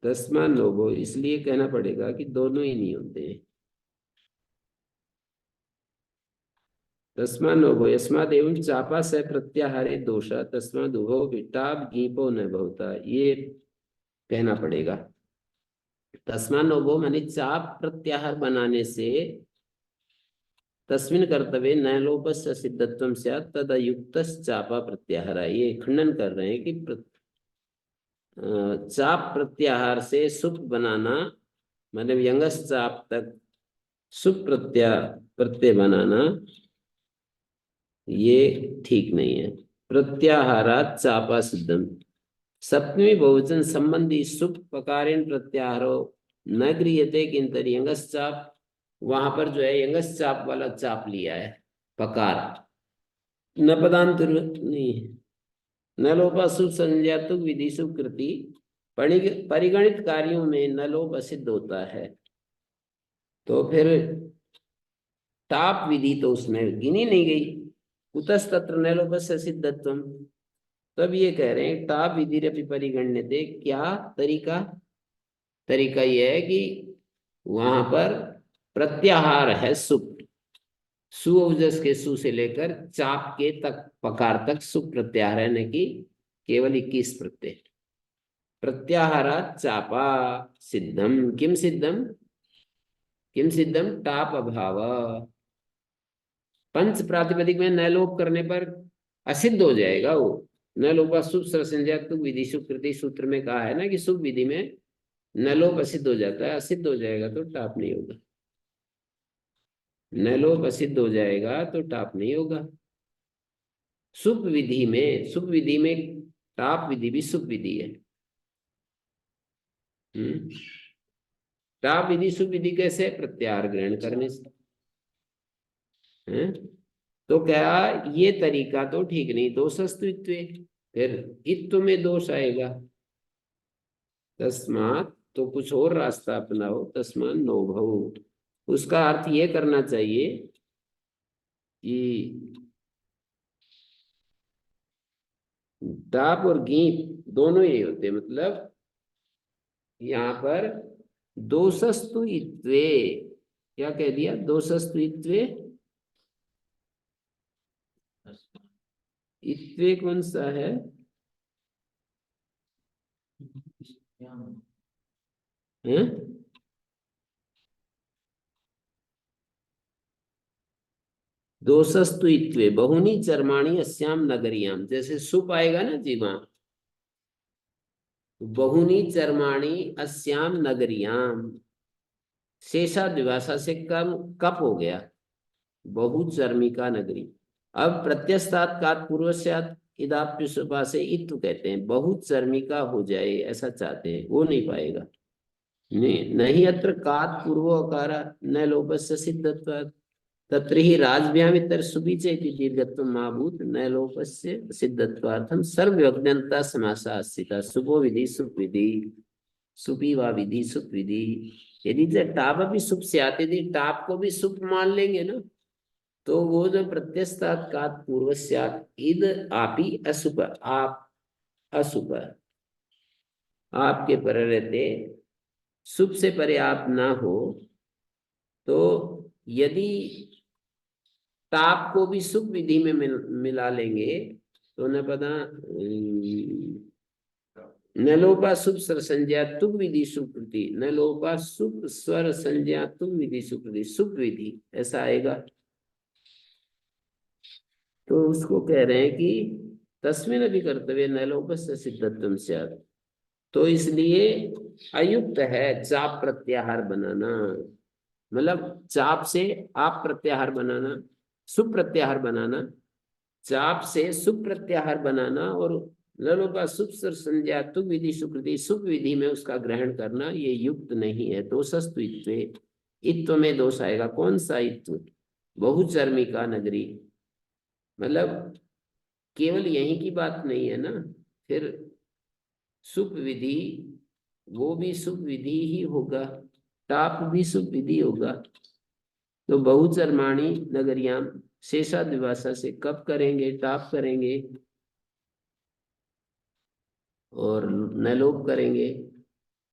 तस्मान् लोभो, इसलिए कहना पड़ेगा कि दोनों ही नहीं होते हैं। तस्मान् लोभो यस्माद् एवं चापा से प्रत्याहारे दोष तस्माद् उभो विटाप गीपो न भवता, ये कहना पड़ेगा। तस्मान् लोभो माने चाप प्रत्याहार बनाने से तस्मिन् कर्तव्ये न लोपस्य सिद्धत्वं स्यात् तदयुक्तश्चापा प्रत्याहार, ये खंडन कर रहे हैं कि चाप प्रत्याहार से सुप बनाना माने व्यंगस चाप तक सुप प्रत्यय बनाना ये ठीक नहीं है। प्रत्याहारात चापा सिद्धम, सप्तमी बहुवचन संबंधी सुप पकारेण प्रत्याहारो न गृह्यते किंतु यंगस चाप, वहां पर जो है यंगस चाप वाला चाप लिया है पकार, न पदांतर नहीं है। न लोपा सुप संज्ञातु विधि सुप कृति, परिगणित कार्यों में न लोप असिद्ध होता है, तो फिर टाप विधि तो उसमें गिनी नहीं गई। कुतस्तत्र न लोपस्य सिद्धत्वम, तब ये कह रहे हैं टाप विधि रपि परिगण्यते, क्या तरीका, तरीका यह है कि वहां पर प्रत्याहार है सुप, सुओजस के सु से लेकर चाप के तक पकार तक सुप प्रत्याहार है, न कि केवल 21 प्रत्यय। प्रत्याहारात चापा सिद्धम, किम सिद्धम, किम सिद्धम टाप अभाव। पंच प्रातिपदिक में न लोप करने पर असिद्ध हो जाएगा वो। न लोपा शुभ संज्ञा तुक विधि सुकृति सूत्र में कहा है ना कि शुभ विधि में न लोप असिद्ध हो जाता है, असिद्ध हो जाएगा तो टाप नहीं होगा। न लोप असिद्ध हो जाएगा तो टाप नहीं होगा। शुभ विधि में, शुभ विधि में टाप विधि भी शुभ विधि है। टाप विधि शुभ विधि कैसे? प्रत्याहार ग्रहण करने से। तो क्या ये तरीका तो ठीक नहीं, दोषस्तुत्व, फिर इत्व में दोष आएगा। तस्मात्, तो कुछ और रास्ता अपनाओ। तस्मात् नो भव, उसका अर्थ ये करना चाहिए कि डाप और गीप दोनों यही होते हैं, मतलब यहाँ पर दोषस्तु इत्वे, क्या कह दिया? दोषस्तु इत्वे, इत्वे कौन सा है? हैं? दोषस्तु इत्वे बहुनी चर्माणी अस्याम नगरियाम, जैसे सुप आएगा ना जी वहां, बहुनी चर्माणी अस्याम नगरियाम, शेषा द्विभाषा से कम कप हो गया, बहुचर्मिका नगरी। अब प्रत्यस्तात कात पूर्वस्यात् इदाप्युसपा से इत्व कहते हैं, बहुचर्मिका हो जाए ऐसा चाहते हैं, वो नहीं पाएगा। नहीं अत्र कात पूर्व अकारा न लोपस्य सिद्धत्वात् तत्र ही राजभ्याम इतर सुबीचे इति दीर्घत्व महाभूत न लोपस्य सिद्धत्वार्थम सर्वव्यज्ञता समासा अस्थिता सुपो विधि सुप विधि सुपी वा विधि सुप विधि। यदि टाप भी सुप से आते थे, टाप को भी सुप मान लेंगे ना, तो वो जो प्रत्यस्तात कात पूर्वस्यात् इद आपी असुप, आप असुप, आपके पर रहते सुप से परे आप ना हो, तो यदि ताप को भी सुप विधि में मिला लेंगे तो न पता न लोपा सुप स्वर संज्ञा तुक विधि सुकृति, न लोपा सुप स्वर संज्ञा तुक विधि सुकृति, सुप विधि ऐसा आएगा। तो उसको कह रहे हैं कि तस्मिन भी कर्तव्य न लोपस्य सिद्धत्वम स्यात्, तो इसलिए अयुक्त है चाप प्रत्याहार बनाना, मतलब चाप से आप प्रत्याहार बनाना, सुप्रत्याहार बनाना, चाप से सुप्रत्याहार बनाना, और ललोपा सुप संज्ञा तुक विधि सुकृति सुप विधि में उसका ग्रहण करना, ये युक्त नहीं है। दोषस्तु इत्वे, इत्व में दोष आएगा। कौन सा इत्व? बहुचर्मिका नगरी, मतलब केवल यहीं की बात नहीं है ना, फिर सुप विधि वो भी सुप विधि ही होगा, टाप भी सुप विधि होगा। तो बहुचर्माणी नगरियाम शेषा द्विभाषा से कब करेंगे? टाप करेंगे और न लोप करेंगे।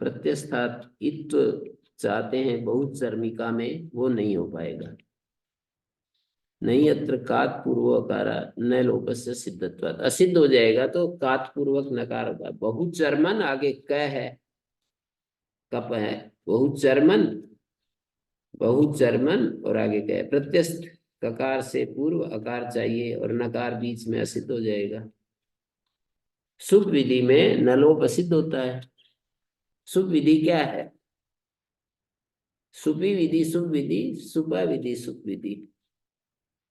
प्रत्यस्थात इत्व चाहते हैं बहुचर्मिका में, वो नहीं हो पाएगा। नहीं अत्र कात पूर्वकारा न लोपस्य सिद्धत्वात्, असिद्ध हो जाएगा तो कात पूर्वक नकार होगा। बहुचर्मन आगे क है, कप है, बहुचर्मन, बहुचर्मन और आगे क है। प्रत्यस्थ ककार से पूर्व अकार चाहिए और नकार बीच में असिद्ध हो जाएगा। शुभ विधि में न लोप असिद्ध होता है। शुभ विधि क्या है? सुपी विधि शुभ विधि, सुपा विधि सुप विधि,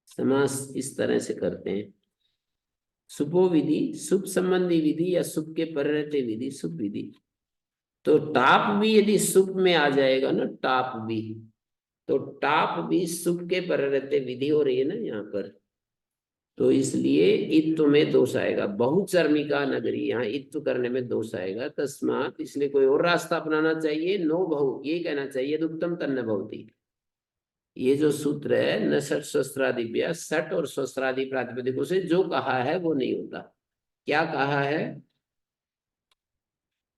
समास इस तरह से करते हैं। सुपो विधि सुप संबंधी विधि या सुप के पर रहते विधि सुप विधि। तो टाप भी यदि सुप में आ जाएगा ना, टाप भी, तो टाप भी सुप के पर रहते विधि हो रही है ना यहाँ पर, तो इसलिए इत्व में दोष आएगा। बहुचर्मिका नगरी, यहाँ इत्व करने में दोष आएगा। तस्मात, इसलिए कोई और रास्ता अपनाना चाहिए। नो बहु, ये कहना चाहिए उत्तम तन्न भवति। ये जो सूत्र है न सट शस्त्रादिव्या, सट और शस्त्रादि प्रातिपदिकों से जो कहा है वो नहीं होता। क्या कहा है?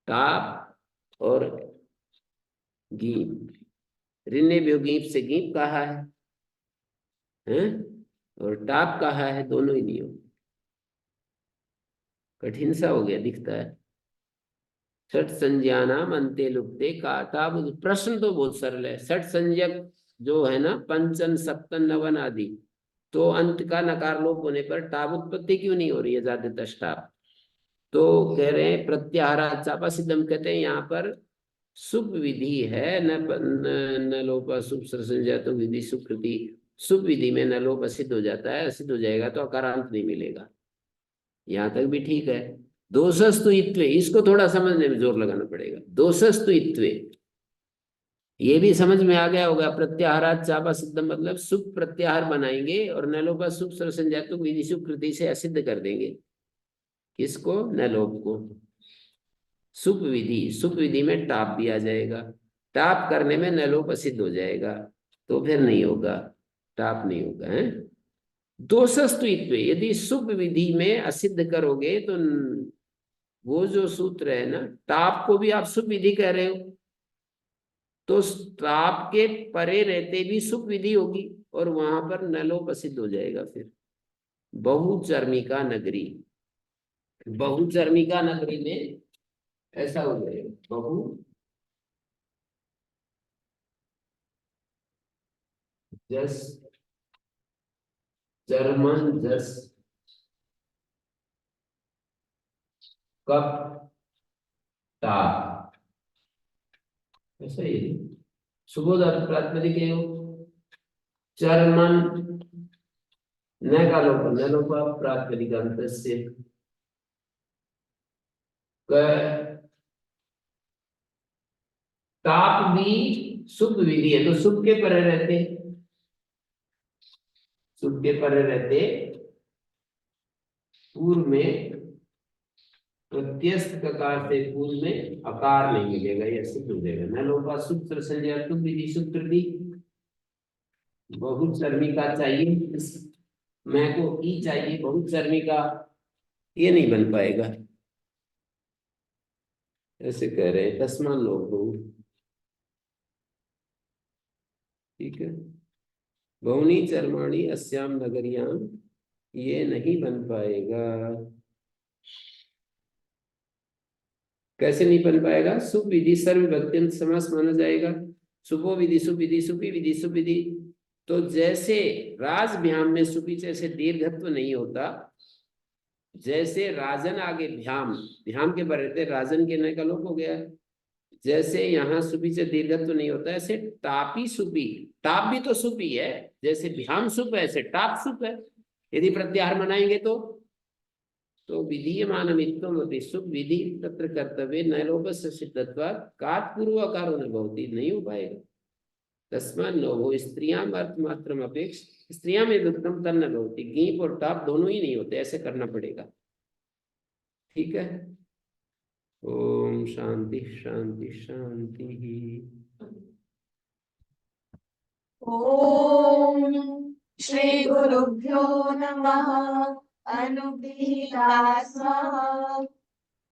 टाप और गीप, ऋण्य गीप से गीप कहा है? और टाप कहा है, दोनों ही नहीं हो। कठिन सा हो गया दिखता है। सठ संज्ञानाम अंते लुप्ते का टाप, प्रश्न तो बहुत सरल है। सठ संज्ञक जो है ना, पंचन सप्तन नवन आदि, तो अंत का नकार लोप होने पर टाप उत्पत्ति क्यों नहीं हो रही है जातितश टाप? तो कह रहे हैं प्रत्याहारात् चापा सिद्धम, कहते हैं यहाँ पर सुप विधि है, न लोप सुप संजातो विधि सुकृति। सुप विधि में न लोप असिद्ध हो जाता है, असिद्ध हो जाएगा तो अकारांत नहीं मिलेगा। यहाँ तक भी ठीक है। दोषस्तुत्वे, इसको थोड़ा समझने में जोर लगाना पड़ेगा। दोषस्तुत्वे ये भी समझ में आ गया होगा। प्रत्याहारात् चापा सिद्धम मतलब सुप प्रत्याहार बनाएंगे और न लोप सुप संजातो विधि सुकृति से असिद्ध कर देंगे। किसको? न लोप को। सुप विधि, सुप विधि में टाप भी आ जाएगा, टाप करने में नलोप असिद्ध हो जाएगा, तो फिर नहीं होगा, टाप नहीं होगा है। दोषस्तुत्व, यदि सुप विधि में असिद्ध करोगे तो वो जो सूत्र है ना, टाप को भी आप सुप विधि कह रहे हो, तो टाप के परे रहते भी सुप विधि होगी और वहां पर नलोप असिद्ध हो जाएगा। फिर बहुचर्मिका नगरी, बहुचर्मिका नगरी में ऐसा हो जाएगा। बहु जस जर्मन जस कप टा, ऐसा ही सुबोध अर्थ प्रातिपदिक है। जर्मन न का लोप, न लोप प्रातिपदिक अंत से ताप भी सुप विधि है, तो सुप के परे रहते, सुप के परे रहते पूर्व में प्रत्यस्त ककार से पूर्व में अकार नहीं मिलेगा, यह सिद्ध हो जाएगा। न लोपा सूत्र संज्ञा तुम विधि सूत्र भी बहुत चर्मिका चाहिए, मैं को ई चाहिए, बहुत चर्मिका, ये नहीं बन पाएगा। ऐसे कह रहे हैं तस्मान लोग बहु, ठीक है। बहुनी चर्माणी अस्याम नगरियाम, ये नहीं बन पाएगा। कैसे नहीं बन पाएगा? सुप विधि सर्वविभक्ति समास माना जाएगा। सुपो विधि सुविधि सुपी विधि सुविधि, तो जैसे राजभ्याम में सुपी जैसे दीर्घत्व नहीं होता, जैसे राजन आगे भ्याम, भ्याम के पर रहते राजन के न का लोप हो गया, जैसे यहाँ सुपी से दीर्घत्व नहीं होता, ऐसे टापी सुपी, टाप भी तो सुपी है, जैसे भ्याम सुप है ऐसे टाप सुप है। यदि प्रत्याहार बनाएंगे तो विधीयमानमित्वमपि सुप विधि तत्र कर्तव्ये न लोपस्य सिद्धत्वात् कात् पूर्वकारो न भवति, नहीं हो पाएगा। तस्मात् लोभो स्त्रियां अर्थमात्रम अपेक्ष, स्त्रियां में उत्तम तन्न भवति, गीप और टाप दोनों ही नहीं होते, ऐसे करना पड़ेगा। ठीक है। ओम शांति शांति शांति। ओम श्री गुरुभ्यो नमः। अनुगृहीता स्वाहा।